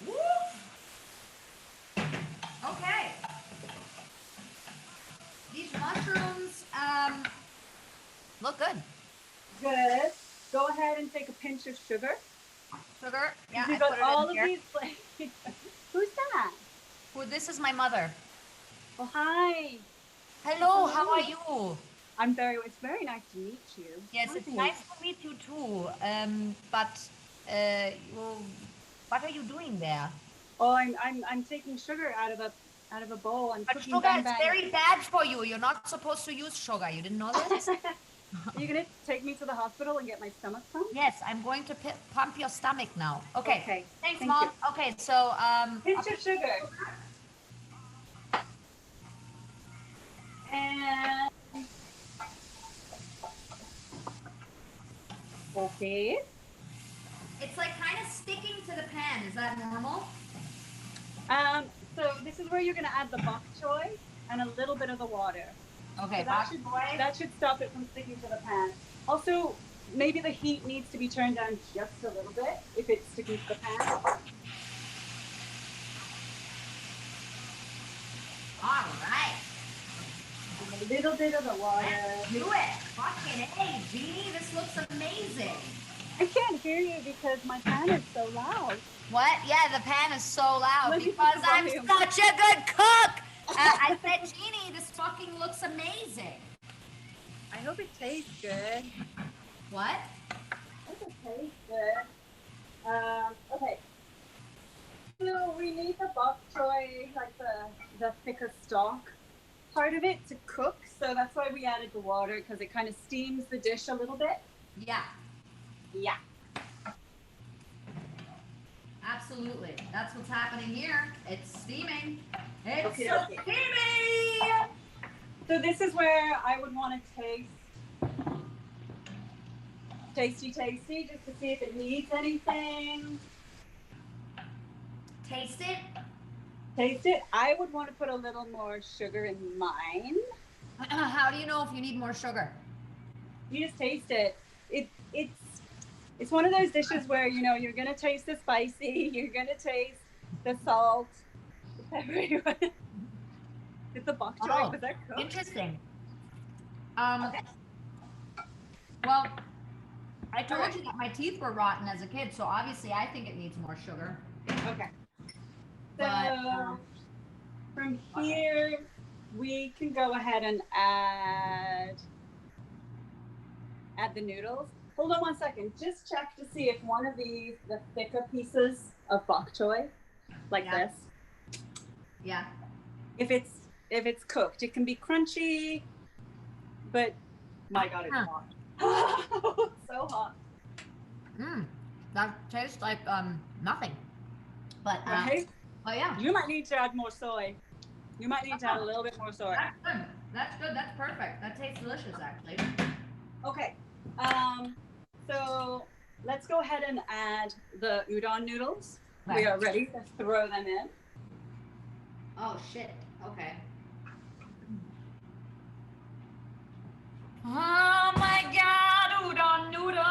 Woo! Okay. These mushrooms look good. Good. Go ahead and take a pinch of sugar. Sugar. Yeah, I You've put got it all in of here. these flavors. Who's that? This is my mother. Oh, hi. Hello, how are you? It's very nice to meet you. Yes, it's nice to meet you too. What are you doing there? Oh, I'm taking sugar out of a bowl. I'm But cooking sugar bang is bang. very bad for you. You're not supposed to use sugar. You didn't know this? Are you gonna take me to the hospital and get my stomach pumped? Yes, I'm going to pump your stomach now. Okay. Okay. Thanks, Thank Mom. you. Okay, so Pinch of sugar. And okay. it's like kind of sticking to the pan. Is that normal? So this is where you're gonna add the bok choy and a little bit of the water. Okay, So that should stop it from sticking to the pan. Also, maybe the heat needs to be turned down just a little bit if it's sticking to the pan. All right. And a little bit of the water. Do it. Fucking hey, Jeannie, this looks amazing. I can't hear you because my pan is so loud. What? Yeah, the pan is so loud Let me because put the I'm volume. such a good cook. I said, Jeannie, this fucking looks amazing. I hope it tastes good. What? I hope it tastes good. Okay. So we need the bok choy, like the thicker stock part of it to cook. So that's why we added the water, because it kind of steams the dish a little bit. Yeah, Yeah. absolutely. That's what's happening here. It's steaming. It's Okay, so okay. steamy. So this is where I would want to taste tasty, just to see if it needs anything. Taste it. Taste it. I would want to put a little more sugar in mine. How do you know if you need more sugar? You just taste it. It's one of those dishes where you're gonna taste the spicy, you're gonna taste the salt, the pepper. Did the bok choy? Oh, Was that cooked? interesting. Okay. Well, I told you that my teeth were rotten as a kid, so obviously I think it needs more sugar. Okay. So But, from here, we can go ahead and add the noodles. Hold on 1 second. Just check to see if one of these, the thicker pieces of bok choy, like Yeah. this, Yeah. if it's cooked. It can be crunchy, but my God, it's hot. So hot. That tastes like nothing. But Right? oh yeah. You might need to add more soy. You might need to add a little bit more soy. That's good. That's good. That's perfect. That tastes delicious, actually. Okay. So let's go ahead and add the udon noodles. Okay. We are ready to throw them in. Oh shit. Okay. Oh my God, udon noodles!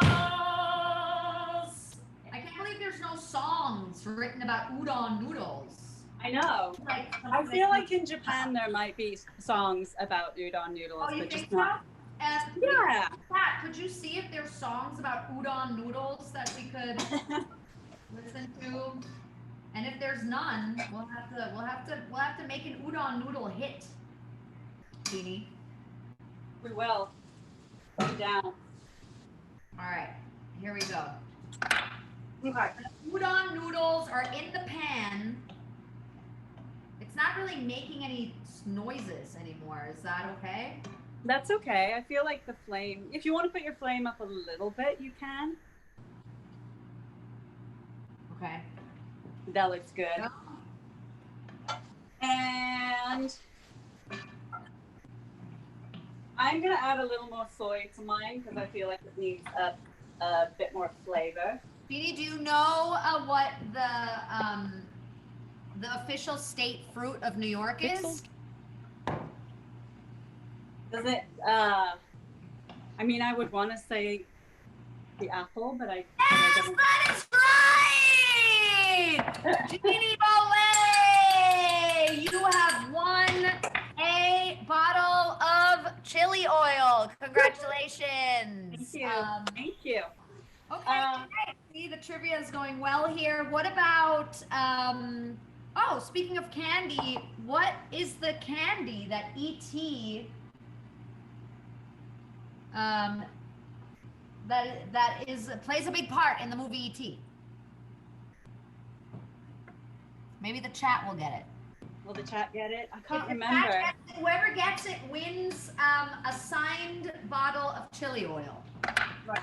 I can't believe there's no songs written about udon noodles. I know. Like, I feel like in Japan there might be songs about udon noodles, Oh, you but think just so? not. Yeah. Pat, could you see if there's songs about udon noodles that we could listen to? And if there's none, we'll have to make an udon noodle hit. Jeannie. We will. Put down. All right, here we go. Okay. Udon noodles are in the pan. It's not really making any noises anymore. Is that okay? That's okay. I feel like the flame, if you want to put your flame up a little bit, you can. Okay. That looks good. Yeah. And I'm going to add a little more soy to mine because I feel like it needs a bit more flavor. Jeannie, do you know what the official state fruit of New York is? Does it, I mean, I would want to say the apple, but I Yes, don't. that is right! Jeannie Bolet! You have won a bottle of chili oil. Congratulations. Thank you. Thank you. Okay, great. See, the trivia is going well here. What about, Oh, speaking of candy, what is the candy that E.T. Plays a big part in the movie E.T.? Maybe the chat will get it. Will the chat get it? I If can't the remember. chat gets it, whoever gets it wins a signed bottle of chili oil. Right.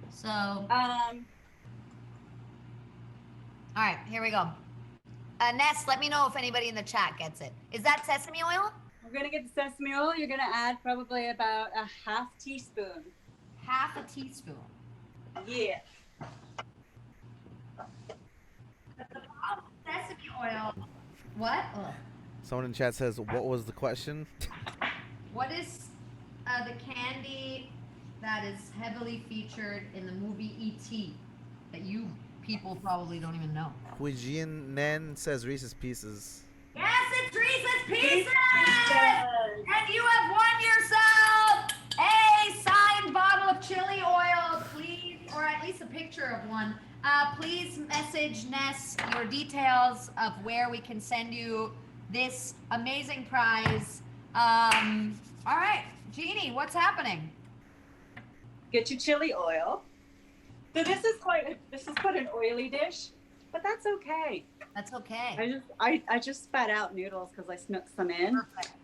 So, all Um, right, here we go. Ness, let me know if anybody in the chat gets it. Is that sesame oil? we're gonna get the sesame oil. You're gonna add probably about a half teaspoon. Half a teaspoon. Yeah. Sesame oil. What? Ugh. Someone in chat says, "What was the question?" What is the candy that is heavily featured in the movie E.T. that you people probably don't even know? Huijin Nen says Reese's Pieces. Yes, it's Reese's Pieces! Pieces! And you have won yourself a signed bottle of chili oil, please, or at least a picture of one. Please message Ness your details of where we can send you this amazing prize. All right, Jeannie, what's happening? Get your chili oil. So this is quite an oily dish, but that's okay. That's okay. I just spat out noodles because I snooked some in. Perfect.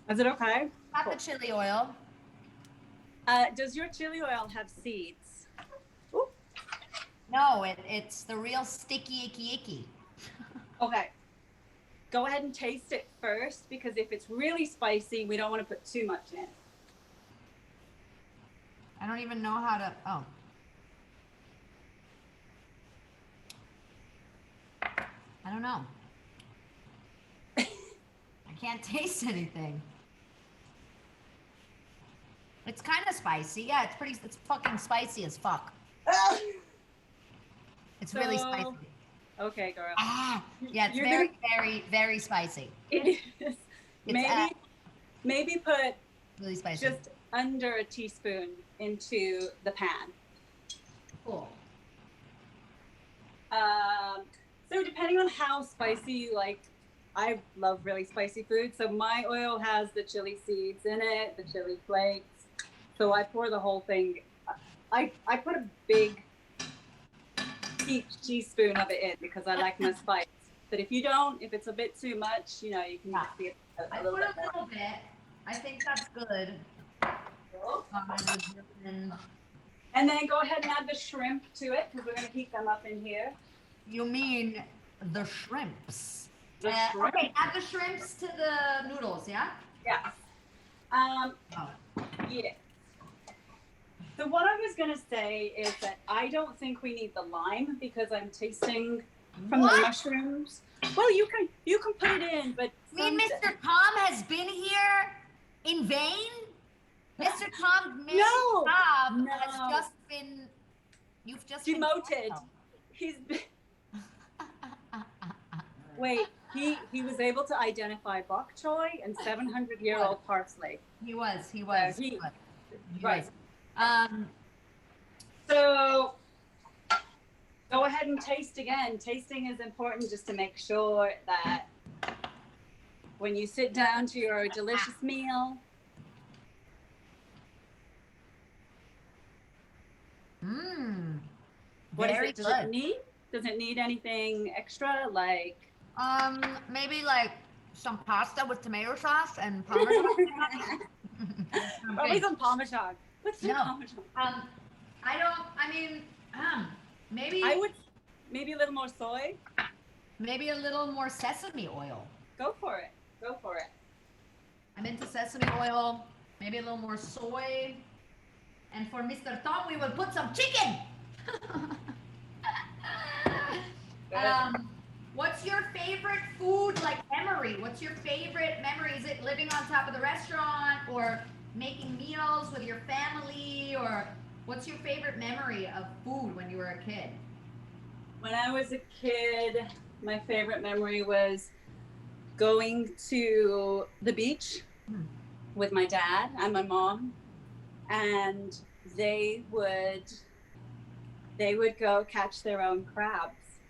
Is it okay? Got the chili oil. Does your chili oil have seeds? Ooh. No, it's the real sticky icky. Okay. Go ahead and taste it first, because if it's really spicy, we don't want to put too much in. I don't even know how to. Oh. I don't know. I can't taste anything. It's kind of spicy. Yeah, it's fucking spicy as fuck. It's really spicy. Okay, girl. Yeah, it's very, very spicy. It is. It's Maybe put really spicy. just under a teaspoon into the pan. Cool. So depending on how spicy you like, I love really spicy food. So my oil has the chili seeds in it, the chili flakes. So I pour the whole thing. I put a big each teaspoon of it in because I like my spice. But if you don't, if it's a bit too much, you can just be I put a little bit. I think that's good. And then go ahead and add the shrimp to it because we're going to heat them up in here. You mean the shrimps? The shrimp. Okay, add the shrimps to the noodles, yeah? Yes. Oh. Yeah. So what I was gonna say is that I don't think we need the lime because I'm tasting from the mushrooms. Well, you can put it in, but You mean Mr. Tom has been here in vain? Mr. Tom has just been. You've just demoted. He's been. Wait, he was able to identify bok choy and 700-year-old parsley. He was. Right. So go ahead and taste again. Tasting is important just to make sure that when you sit down to your delicious meal. What is it? Does it need anything extra? Like maybe like some pasta with tomato sauce and parmesan. Probably some parmesan. What's the parmesan? Maybe I would maybe a little more soy. Maybe a little more sesame oil. Go for it. I'm into sesame oil. Maybe a little more soy. And for Mr. Tom, we will put some chicken. What's your favorite food, like memory? What's your favorite memory? Is it living on top of the restaurant or making meals with your family? Or what's your favorite memory of food when you were a kid? When I was a kid, my favorite memory was going to the beach with my dad and my mom, and they would go catch their own crabs,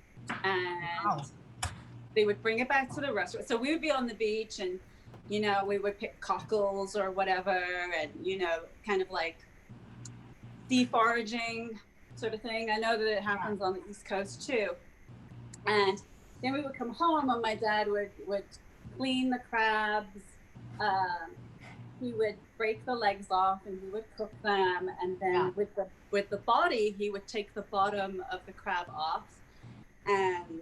and they would bring it back to the restaurant. So we would be on the beach and, you know, we would pick cockles or whatever and, you know, kind of like sea foraging sort of thing. I know that it happens on the East Coast too. And then we would come home and my dad would clean the crabs. He would break the legs off and he would cook them. And then with the body, he would take the bottom of the crab off and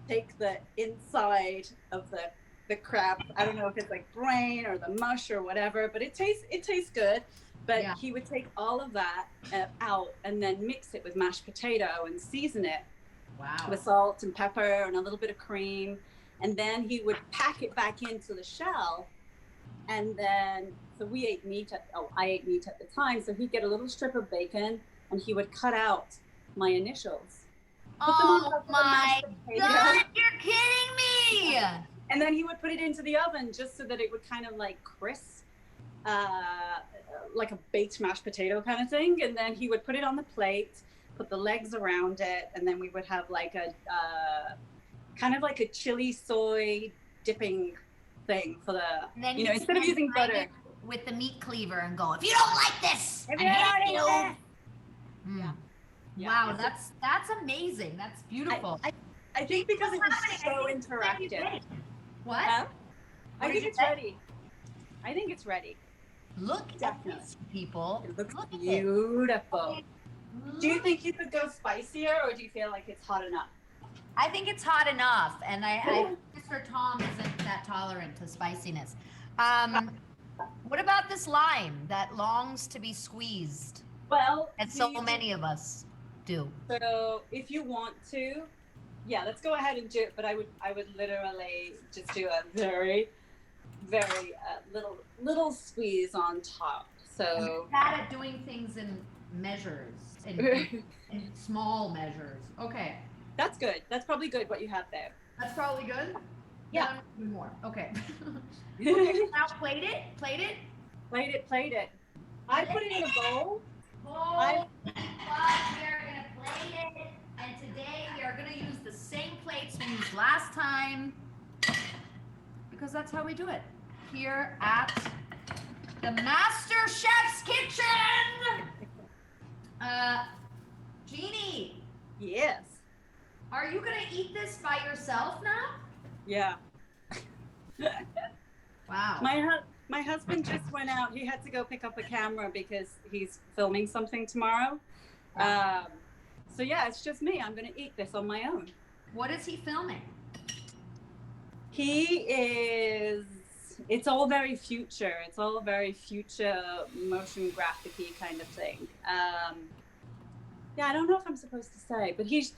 take the inside of the crab. I don't know if it's like brain or the mush or whatever, but it tastes good. But he would take all of that out and then mix it with mashed potato and season it with salt and pepper and a little bit of cream. And then he would pack it back into the shell. And then, so I ate meat at the time. So he'd get a little strip of bacon and he would cut out my initials. Oh my God, you're kidding me! And then he would put it into the oven just so that it would kind of like crisp, like a baked mashed potato kind of thing. And then he would put it on the plate, put the legs around it, and then we would have like a kind of like a chili soy dipping thing for the, you know, instead of using butter. With the meat cleaver and go, if you don't like this, If you don't like this. Yeah. Wow, that's amazing. That's beautiful. I think because it was so interactive. What? I think it's ready. I think it's ready. Look at this, people. It looks Look at beautiful. it. Do you think you could go spicier, or do you feel like it's hot enough? I think it's hot enough, and Mr. Tom isn't that tolerant to spiciness. What about this lime that longs to be squeezed? Well, And so many of us do. So if you want to, yeah, let's go ahead and do it. But I would literally just do a very, very little squeeze on top. So I'm bad at doing things in measures, in small measures. Okay. That's good. That's probably good what you have there. That's probably good. Yeah. Do more. Okay. Okay. Now plate it. Plate it. I put it in a bowl. Oh, but we are gonna plate it, and today we are gonna use the same plates we used last time, because that's how we do it here at the Master Chef's Kitchen. Jeannie. Yes. Are you gonna eat this by yourself now? Yeah. Wow. My husband just went out. He had to go pick up a camera because he's filming something tomorrow. So yeah, it's just me. I'm gonna eat this on my own. What is he filming? It's all very future. It's all very future motion graphic-y kind of thing. Yeah, I don't know if I'm supposed to say, but he's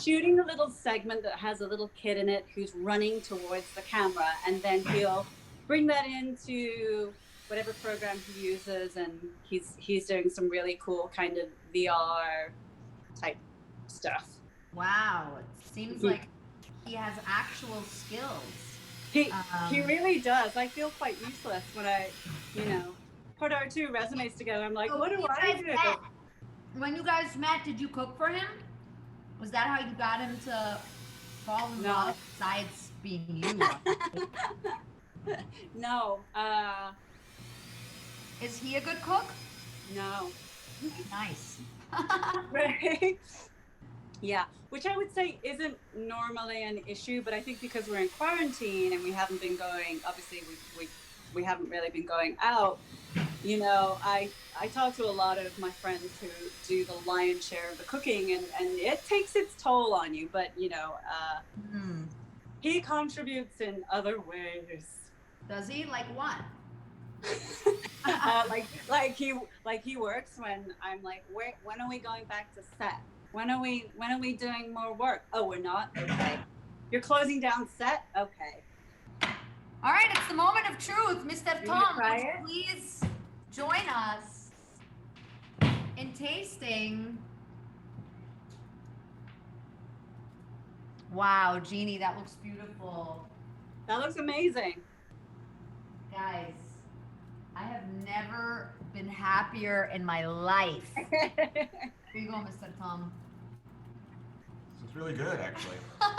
shooting a little segment that has a little kid in it who's running towards the camera, and then he'll bring that into whatever program he uses, and he's doing some really cool kind of VR type stuff. Wow, it seems like he has actual skills. He really does. I feel quite useless when I, put our two resumes together. I'm like, So what do I do? When you guys met, did you cook for him? Was that how you got him to fall in love, besides being you? No. Is he a good cook? No. Nice. Right. Yeah, which I would say isn't normally an issue, but I think because we're in quarantine and we haven't been going, obviously we haven't really been going out. I talk to a lot of my friends who do the lion's share of the cooking, and it takes its toll on you, but he contributes in other ways. Does he? Like what? like he works when I'm like, when are we going back to set? When are we doing more work? Oh, we're not? Okay. You're closing down set? Okay. All right, it's the moment of truth. Mr. Tom, try would you it? please join us in tasting. Wow, Jeannie, that looks beautiful. That looks amazing. Guys, I have never been happier in my life. Here you go, Mr. Tom. So It's really good, actually. All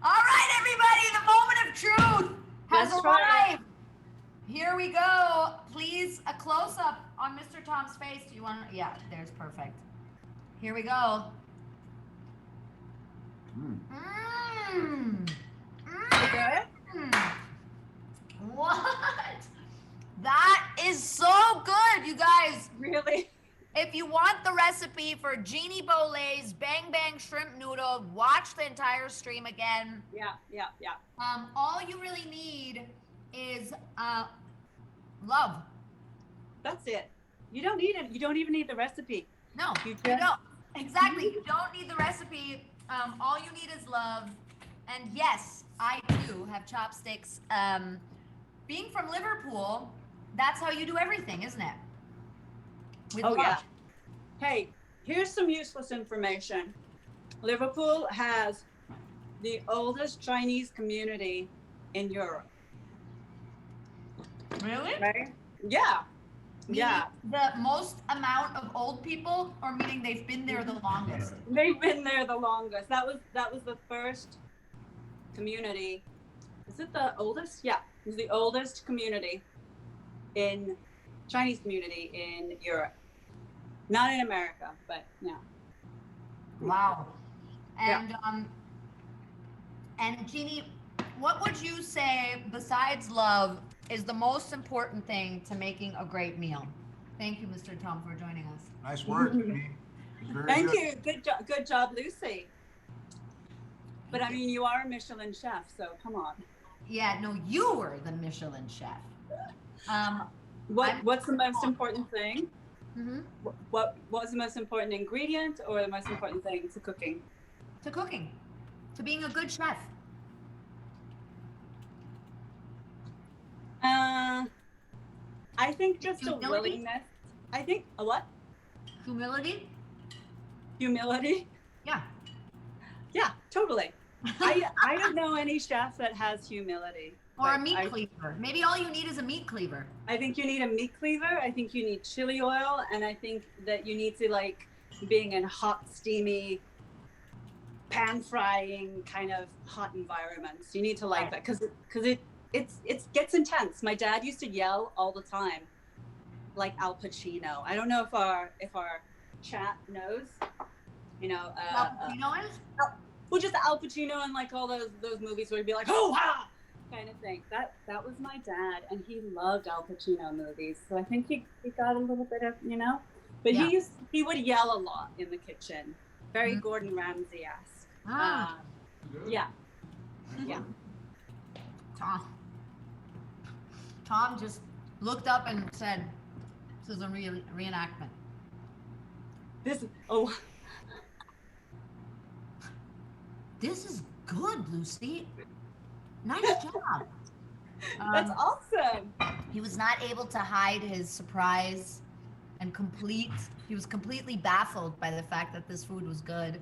right, everybody, the moment of truth has Let's try it. arrived. Here we go. Please, a close-up on Mr. Tom's face. Do you want to? Yeah, there's perfect. Here we go. Mm. Mmm. Okay. What? That is so good, you guys. Really? If you want the recipe for Jeannie Bolet's Bang Bang Shrimp Noodle, watch the entire stream again. Yeah. All you really need is love. That's it. You don't need it. You don't even need the recipe. No, You you just- don't. Exactly. You don't need the recipe. All you need is love. And yes, I too have chopsticks. Being from Liverpool, that's how you do everything, isn't it? With Oh love. yeah. Hey, here's some useless information. Liverpool has the oldest Chinese community in Europe. Really? Right? Yeah. Yeah. The most amount of old people, or meaning they've been there the longest? They've been there the longest. That was the first community. Is it the oldest? Yeah. It was the oldest community in Chinese community in Europe. Not in America, but yeah. Wow. And Jeannie, what would you say besides love is the most important thing to making a great meal? Thank you, Mr. Tom, for joining us. Nice work, Jeannie. It's very Thank good. you. Good job, Lucy. But I mean, you are a Michelin chef, so come on. Yeah, no, you were the Michelin chef. What's the most important thing? Mm-hmm. What was the most important ingredient or the most important thing to cooking? To cooking, to being a good chef. I think just a Humility? willingness. I think a what? Humility? Humility? Yeah. Yeah, totally. I don't know any chef that has humility. Or a Like, meat cleaver. Maybe all you need is a meat cleaver. I think you need a meat cleaver. I think you need chili oil, and I think that you need to like being in hot, steamy, pan frying kind of hot environments. You need to like that because it gets intense. My dad used to yell all the time, like Al Pacino. I don't know if our chat knows. You know, You know it? well, just Al Pacino and like all those movies where he'd be like, oh ha, kind of thing. That was my dad, and he loved Al Pacino movies. So I think he got a little bit of, you know, but Yeah. he would yell a lot in the kitchen, very Gordon Ramsay-esque. Ah. Yeah, yeah. Tom just looked up and said, "This is a reenactment." This is good, Lucy. Nice job. That's awesome. He was not able to hide his surprise and he was completely baffled by the fact that this food was good.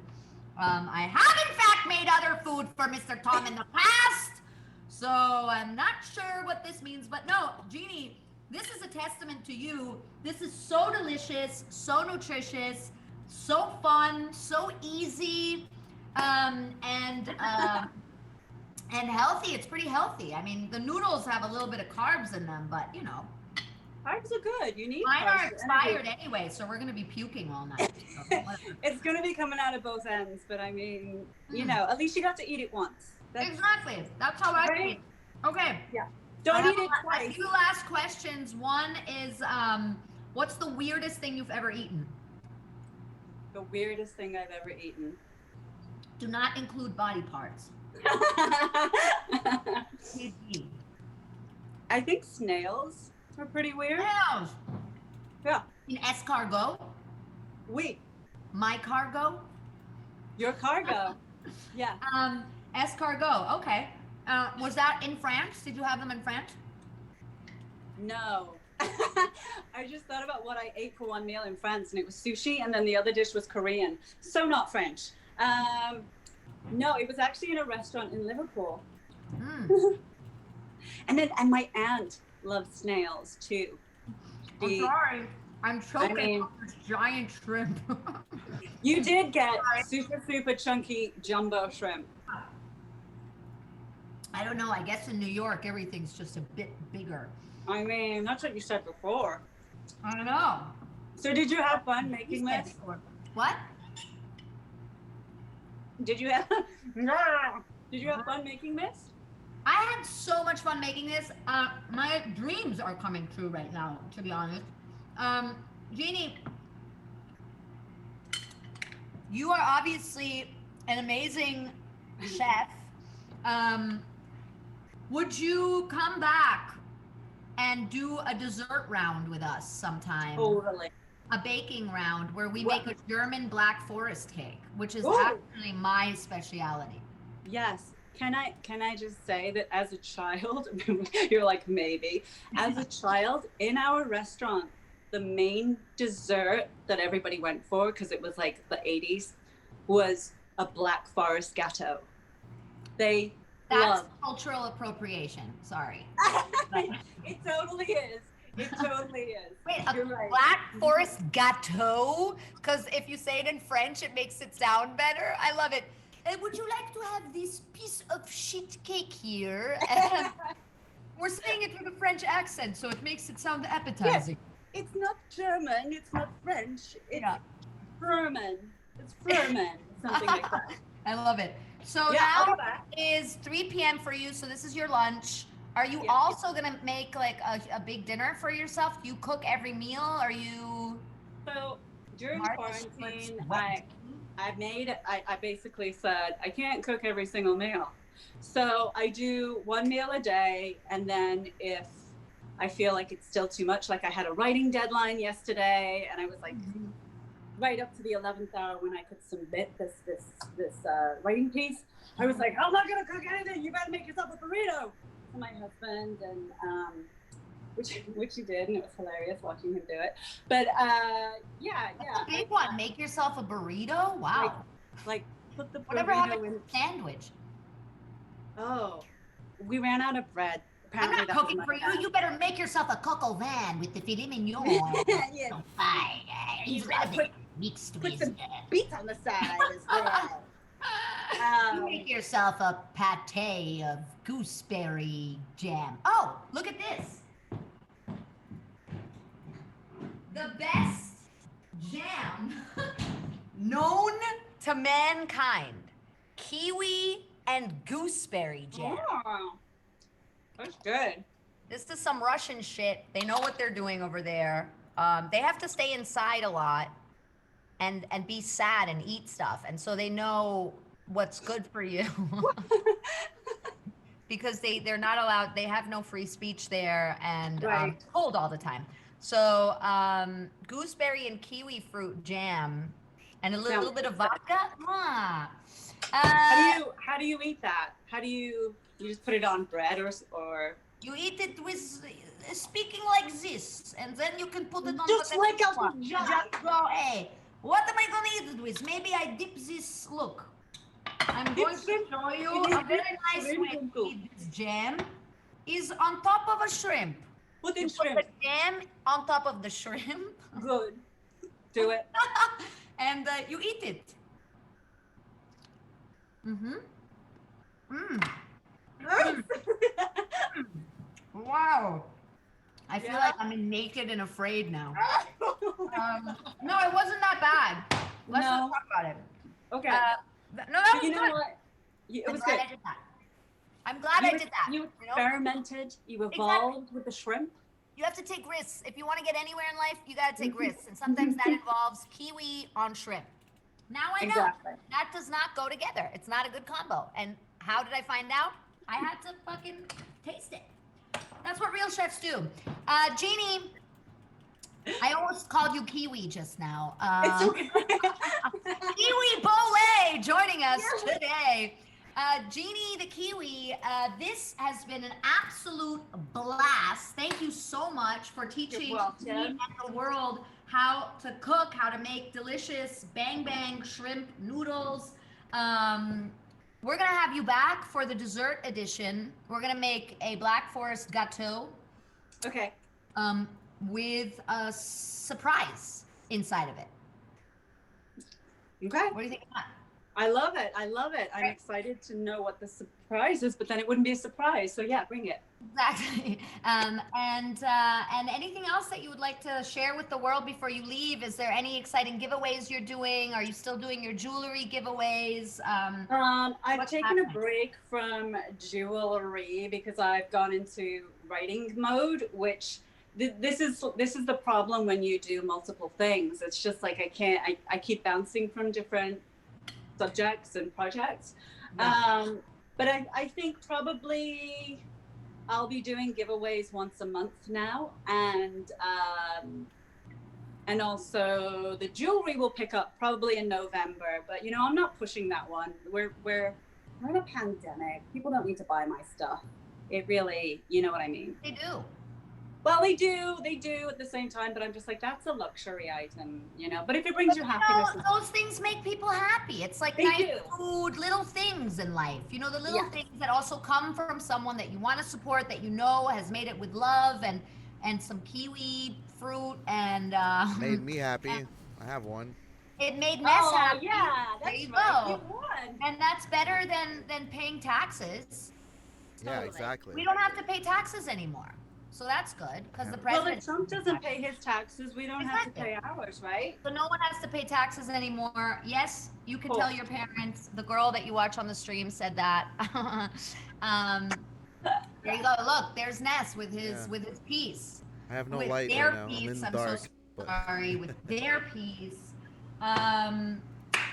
I have in fact made other food for Mr. Tom in the past, so I'm not sure what this means, but no, Jeannie, this is a testament to you. This is so delicious, so nutritious, so fun, so easy, and healthy. It's pretty healthy. I mean, the noodles have a little bit of carbs in them, but you know. Carbs are good. You need Mine carbs are for expired energy. anyway, so we're gonna be puking all night. So whatever. It's going to be coming out of both ends, but I mean, you know, at least you got to eat it once. Exactly. That's how I Right? eat. Okay. Yeah. I Don't have eat it a twice. few last questions. One is, what's the weirdest thing you've ever eaten? The weirdest thing I've ever eaten. Do not include body parts. PG. I think snails are pretty weird. Snails. Yeah. In escargot. Wait, My cargo. your cargo. Yeah. Escargot. Okay. Was that in France? Did you have them in France? No. I just thought about what I ate for one meal in France, and it was sushi, and then the other dish was Korean. So not French. No, it was actually in a restaurant in Liverpool. Mm. And my aunt loved snails too. I'm sorry. I'm choking mean- on this giant shrimp. You did get super chunky jumbo shrimp. I don't know. I guess in New York, everything's just a bit bigger. I mean, that's what you said before. I don't know. So did you have fun making this? What? Did you have fun making this? I had so much fun making this. My dreams are coming true right now, to be honest. Jeannie, you are obviously an amazing chef. Would you come back and do a dessert round with us sometime? Totally. A baking round where we What? make a German Black Forest cake, which is Ooh. actually my speciality. Yes. Can I just say that as a child, you're like maybe, as a child in our restaurant, the main dessert that everybody went for, because it was like the 80s, was a Black Forest gâteau. They That's love. cultural appropriation. Sorry. It totally is. It totally is. Wait, a You're right. Black Forest gâteau? Because if you say it in French, it makes it sound better. I love it. Would you like to have this piece of shit cake here? And we're saying it with a French accent, so it makes it sound appetizing. It's not German. It's not French. It's Yeah. Furman. It's Furman. Something like that. I love it. So Yeah, I'll now go back. is 3 p.m. for you, so this is your lunch. Are you Yeah. also gonna make like a big dinner for yourself? Do you cook every meal? Are you? So during Marcus, quarantine, what's I basically said I can't cook every single meal. So I do one meal a day, and then if I feel like it's still too much, like I had a writing deadline yesterday, and I was like right up to the 11th hour when I could submit this writing piece. I was like, I'm not gonna cook anything. You gotta make yourself a burrito. To my husband, and which he did, and it was hilarious watching him do it. But yeah. That's a big one. Make yourself a burrito? Wow. Like put the Whatever burrito happened in. to sandwich? Oh, we ran out of bread. I'm Apparently not that was cooking my for you. bad. You better make yourself a coq au vin with the filet mignon. Yeah. So fine. You He's better lovely. Mixed put with some beets on the side as well. You make yourself a pate of gooseberry jam. Oh, look at this. The best jam known to mankind. Kiwi and gooseberry jam. Oh, that's good. This is some Russian shit. They know what they're doing over there. They have to stay inside a lot and be sad and eat stuff. And so they know what's good for you. Because they're not allowed, they have no free speech there, and Right. it's cold all the time. So gooseberry and kiwi fruit jam and a little Sounds bit of good. vodka. Mwah. How do you eat that? How do you just put it on bread or You eat it with speaking like this, and then you can put it on Just whatever like you a want. jar. Just go, hey, what am I gonna eat it with? Maybe I dip this. Look, I'm going to shrimp. show you You a dip very nice shrimp way into. to eat this jam. Is on top of a shrimp. put in You put shrimp? the jam on top of the shrimp, Good. Do it. and you eat it. Mm-hmm. Wow. I feel Yeah. like I'm naked and afraid now. No, it wasn't that bad. Let's No. not talk about it. Okay. No, that But was you know good. what? It I'm was glad good. I did that. I'm glad I did that. You know? experimented. You evolved with the shrimp. You have to take risks. If you want to get anywhere in life, you got to take risks. And sometimes that involves kiwi on shrimp. Now I know. Exactly. That does not go together. It's not a good combo. And how did I find out? I had to fucking taste it. That's what real chefs do. Jeannie, I almost called you Kiwi just now. It's okay. Kiwi Bolet joining us today. Jeannie the Kiwi, this has been an absolute blast. Thank you so much for teaching welcome. me and the world how to cook, how to make delicious bang bang shrimp noodles. We're gonna have you back for the dessert edition. We're gonna make a Black Forest gâteau. Okay. with a surprise inside of it. Okay. What do you think of that? I love it. I love it. I'm excited to know what the surprise is, but then it wouldn't be a surprise. So yeah, bring it. Exactly. And anything else that you would like to share with the world before you leave? Is there any exciting giveaways you're doing? Are you still doing your jewelry giveaways? I've what's taken a happening? break from jewelry because I've gone into writing mode, which this is the problem when you do multiple things. It's just like I keep bouncing from different subjects and projects. Yeah. But I think probably I'll be doing giveaways once a month now, and also the jewelry will pick up probably in November. But you know, I'm not pushing that one. We're in a pandemic. People don't need to buy my stuff. It really, you know what I mean? They do. Well, they do at the same time, but I'm just like, that's a luxury item, you know. But if it brings But you you happiness, know, those things make people happy. It's like they nice do. food, little things in life. You know, the little Yes. things that also come from someone that you want to support, that you know has made it with love and some kiwi fruit and Made me happy. I have one. it made Ness Oh happy. yeah, There that's you right. go. You won. And that's better than paying taxes. Yeah, Totally. exactly. We don't have to pay taxes anymore. So that's good because the Yeah. Well, president if Trump doesn't pay his taxes, we don't have to Exactly. pay ours, right? So no one has to pay taxes anymore. Yes, you can Cool. tell your parents. The girl that you watch on the stream said that. um, there you go. Look, there's Ness with his Yeah. with his piece. I have no With light their right now. I'm piece. in the I'm so dark. But sorry. With their piece. Um,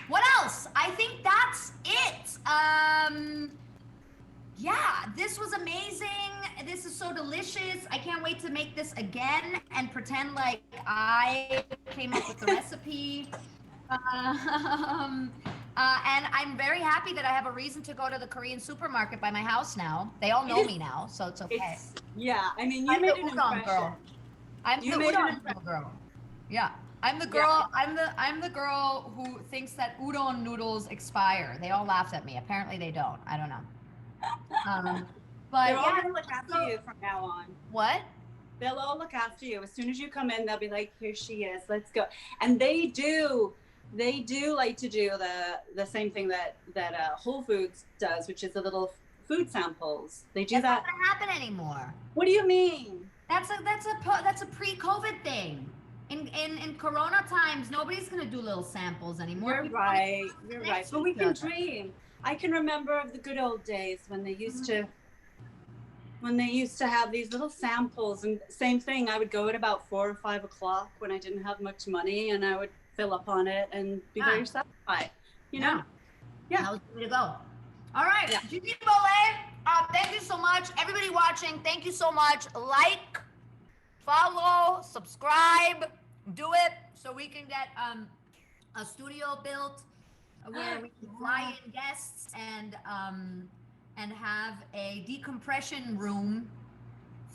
what else? I think that's it. Yeah, this was amazing. This is so delicious. I can't wait to make this again and pretend like I came up with the recipe. And I'm very happy that I have a reason to go to the Korean supermarket by my house now. They all know me now, so it's okay. It's yeah. I mean, you I'm made the an udon impression. girl. I'm You the made an udon impression. girl. Yeah. I'm the girl. I'm the girl who thinks that udon noodles expire. They all laughed at me. Apparently they don't. I don't know. But They're all yeah, gonna look after you from now on. what? They'll all look after you. As soon as you come in, they'll be like, "Here she is. Let's go." And they do. They do like to do the same thing that Whole Foods does, which is the little food samples. They do That's that. not gonna happen anymore. What do you mean? That's a pre-COVID thing. In Corona times, nobody's gonna do little samples anymore. You're People right. You're next right. to But we each can other. dream. I can remember of the good old days when they used to have these little samples, and same thing. I would go at about 4 or 5 o'clock when I didn't have much money, and I would fill up on it and be Yeah. very satisfied. You know? Yeah. That was the way to go. All right, Yeah. Jeannie Bolet, thank you so much. Everybody watching, thank you so much. Like, follow, subscribe, do it so we can get a studio built where we can fly in guests and have a decompression room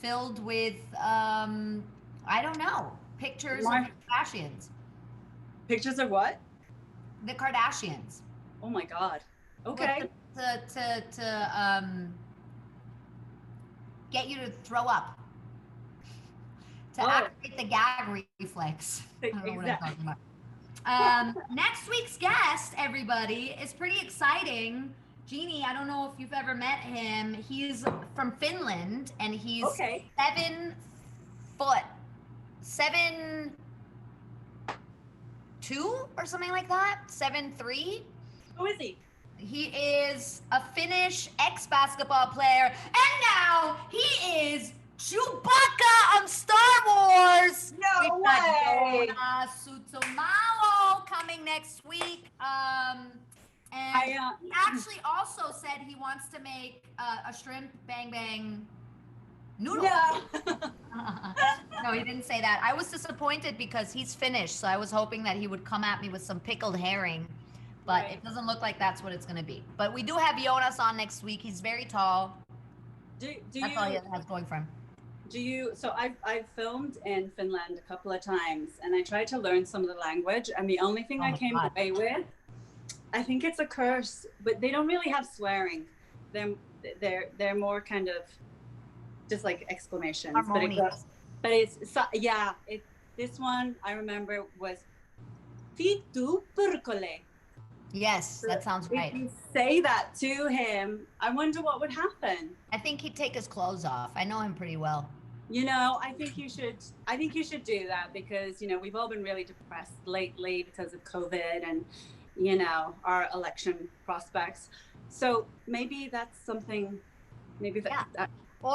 filled with I don't know, pictures of the Kardashians. Pictures of what? The Kardashians. Oh my God. Okay. To get you to throw up. To Oh. activate the gag reflex. I don't know what I'm Exactly. talking about. Next week's guest, everybody, is pretty exciting. Jeannie, I don't know if you've ever met him. He's from Finland and he's Okay. 7 foot, 7'2" or something like that. 7'3". Who is he? He is a Finnish ex-basketball player, and now he is Chewbacca on Star Wars. No We've got way. Jonas Sutomalo coming next week. And he actually also said he wants to make a shrimp bang bang noodle. No. No, he didn't say that. I was disappointed because he's Finnish, so I was hoping that he would come at me with some pickled herring. But Right. it doesn't look like that's what it's going to be. But we do have Jonas on next week. He's very tall. Do That's all he you has going for him. so I've filmed in Finland a couple of times, and I tried to learn some of the language, and the only thing Oh I my came God. away with, I think it's a curse, but they don't really have swearing. They're more kind of just like exclamations. But it goes, Harmonious. but this one I remember was fitu percole. Yes, that sounds If right. you say that to him, I wonder what would happen. I think he'd take his clothes off. I know him pretty well. You know, I think you should do that because, you know, we've all been really depressed lately because of COVID and, you know, our election prospects. So maybe that's something, maybe that, Yeah.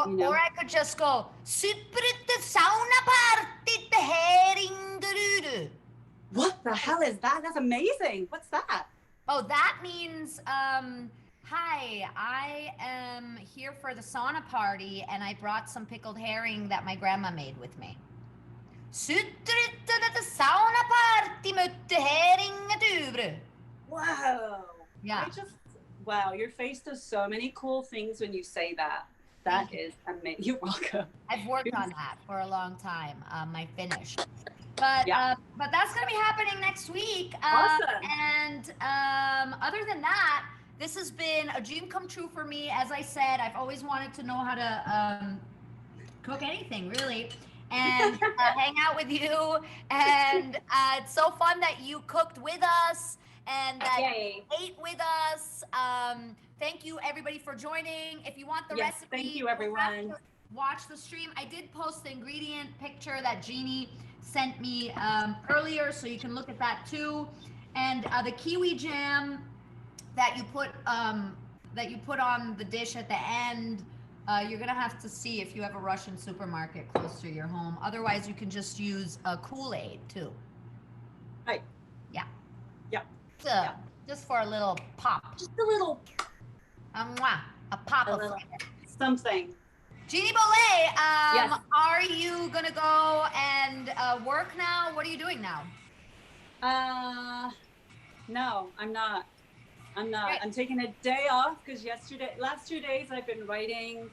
you know. Or I could just go, Supprite sauna party the herring. What the hell is that? That's amazing. What's that? Oh, that means, hi, I am here for the sauna party and I brought some pickled herring that my grandma made with me. Supprite the sauna party mötte herring. Whoa. Yeah. Wow, your face does so many cool things when you say that. That is amazing. You're welcome. I've worked on that for a long time, my Finnish. But that's going to be happening next week. Awesome. And other than that, this has been a dream come true for me. As I said, I've always wanted to know how to cook anything, really, and hang out with you. And it's so fun that you cooked with us and that you ate with us. Thank you, everybody, for joining. If you want the recipe, thank you, everyone. Watch the stream. I did post the ingredient picture that Jeannie sent me earlier, so you can look at that too. And the kiwi jam that you put on the dish at the end, you're gonna have to see if you have a Russian supermarket close to your home. Otherwise, you can just use a Kool-Aid too. Right. Yeah. Yep. Just for a little pop. Just a little. A pop of flavor. Something. Jeannie Bolet, Yes. Are you gonna go and work now? What are you doing now? No, I'm not. Great. I'm taking a day off because last 2 days I've been writing,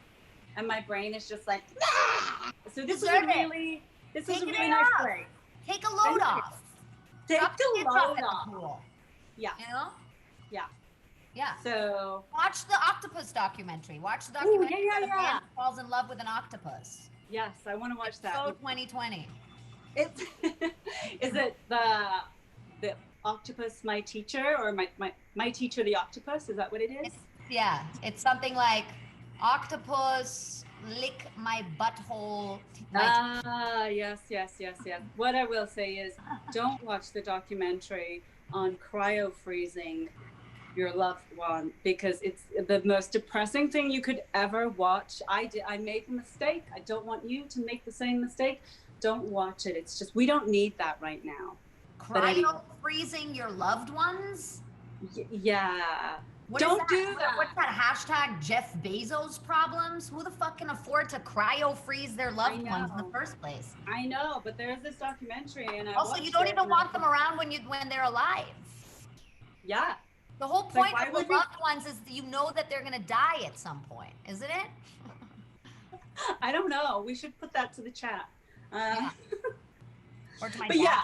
and my brain is just like. Ah! So this is a really nice break. Take a load off. Take Drop the kids off load at the off. pool. Yeah. You know? Yeah. Yeah. So. Watch the octopus documentary. Watch the documentary where the man falls in love with an octopus. Yes, I want to watch that. So 2020. Is it the octopus my teacher or my teacher the octopus? Is that what it is? It's something like octopus lick my butthole. Yes. What I will say is, don't watch the documentary on cryo freezing your loved one because it's the most depressing thing you could ever watch. I made a mistake. I don't want you to make the same mistake. Don't watch it. It's just, we don't need that right now. Cryo freezing your loved ones? Yeah. Don't do that. What's that hashtag Jeff Bezos problems? Who the fuck can afford to cryo freeze their loved ones in the first place? I know, but there's this documentary and also you don't even want them around when they're alive. Yeah. The whole point of the loved ones is that you know that they're gonna die at some point, isn't it? I don't know. We should put that to the chat. Or to my but dad. yeah,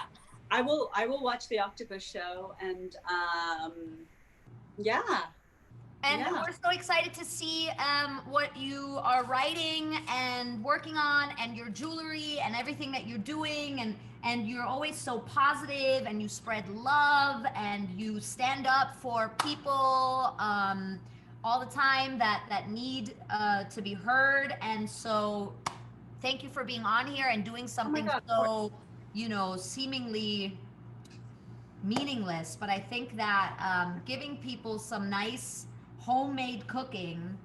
I will watch the octopus show and And we're so excited to see what you are writing and working on, and your jewelry and everything that you're doing, and you're always so positive, and you spread love, and you stand up for people all the time that need to be heard. And so thank you for being on here and doing something so, seemingly meaningless. But I think that giving people some nice homemade cooking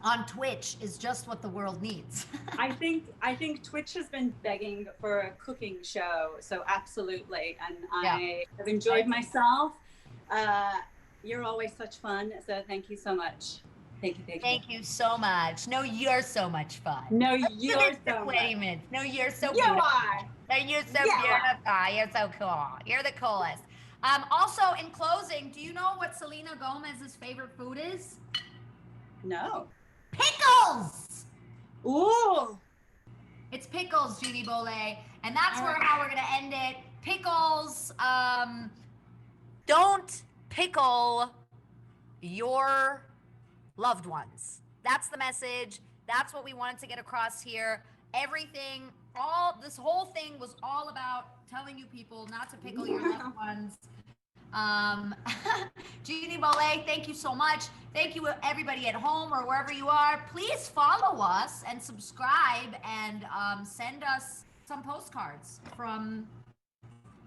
on Twitch is just what the world needs. I think Twitch has been begging for a cooking show, so absolutely. And I have enjoyed myself. You're always such fun, so thank you so much. Thank you. Thank you so much. No, you're so much fun. No, you're so much. No, you're so beautiful. You are. No, you're so beautiful. You're so cool. You're the coolest. Also, in closing, do you know what Selena Gomez's favorite food is? No. Pickles! Ooh. It's pickles, Jeannie Bolet. And that's how we're going to end it. Pickles. Don't pickle your loved ones. That's the message. That's what we wanted to get across here. Everything this whole thing was all about telling you people not to pickle your loved ones. Jeannie Bolet, thank you so much. Thank you everybody at home or wherever you are. Please follow us and subscribe and send us some postcards from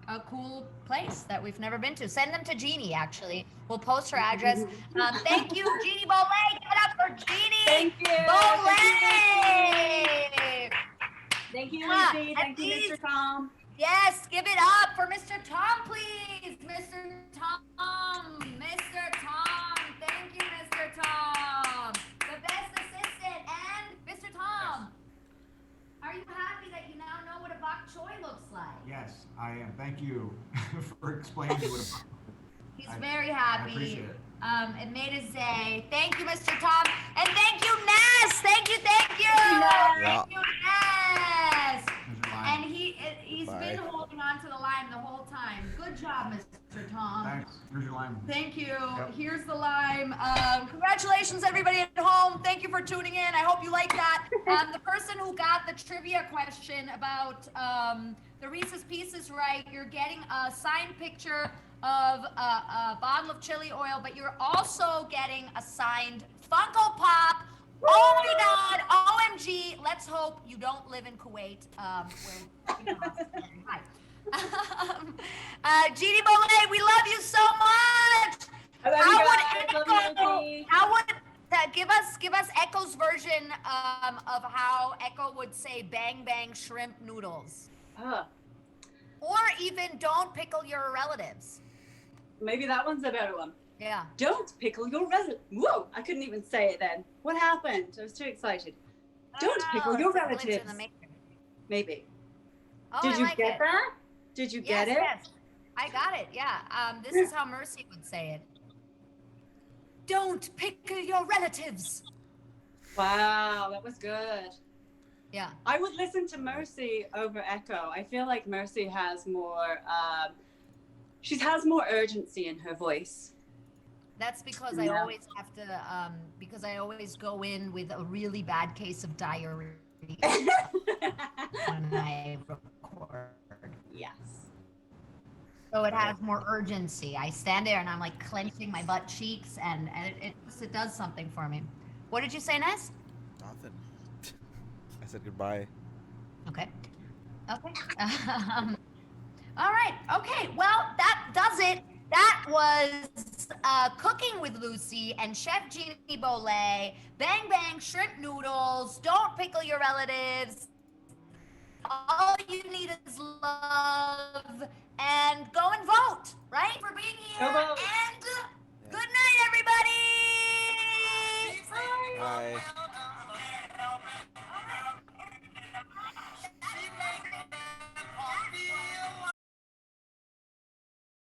a cool place that we've never been to. Send them to Jeannie, actually. We'll post her address. Thank you, Jeannie Bolet. Give it up for Jeannie Thank you. Bolet. Thank you, Lucie. Thank you, please, Mr. Tom. Yes, give it up for Mr. Tom, please. Mr. Tom. Mr. Tom. Thank you, Mr. Tom. The best assistant. And Mr. Tom, are you happy that you now know what a bok choy looks like? Yes, I am. Thank you for explaining what a He's very happy. I appreciate it. It made his day. Thank you, Mr. Tom. And thank you, Ness. Thank you, thank you. Yeah. Thank you, Ness. There's your line. And he's been holding on to the lime the whole time. Good job, Mr. Tom. Thanks. Here's your line. Thank you. Yep. Here's the lime. Congratulations, everybody at home. Thank you for tuning in. I hope you like that. The person who got the trivia question about the Reese's Pieces right, you're getting a signed picture of a bottle of chili oil, but you're also getting a signed Funko Pop. Oh my God! OMG! Let's hope you don't live in Kuwait. Where, you know, hi. Jeannie Bolet, we love you so much. I love you guys. Love you, Lucie. How would give us Echo's version of how Echo would say "bang bang shrimp noodles," or even "don't pickle your relatives." Maybe that one's a better one. Yeah. Don't pickle your relatives. Whoa, I couldn't even say it then. What happened? I was too excited. Don't pickle your relatives. Maybe. Oh, Did I you like get it. that? Did you get it? Yes, I got it. Yeah. This is how Mercy would say it. Don't pickle your relatives. Wow, that was good. Yeah. I would listen to Mercy over Echo. I feel like Mercy has more, she has more urgency in her voice. That's because I always have to, because I always go in with a really bad case of diarrhea when I record. Yes. So it has more urgency. I stand there and I'm like clenching my butt cheeks, and it does something for me. What did you say, Ness? Nothing. I said goodbye. Okay. Okay. All right. Okay. Well, that does it. That was Cooking with Lucie and Chef Jeannie Bolet. Bang Bang Shrimp Noodles. Don't pickle your relatives. All you need is love, and go and vote, right? For being here. Go vote. And good night, everybody. Bye.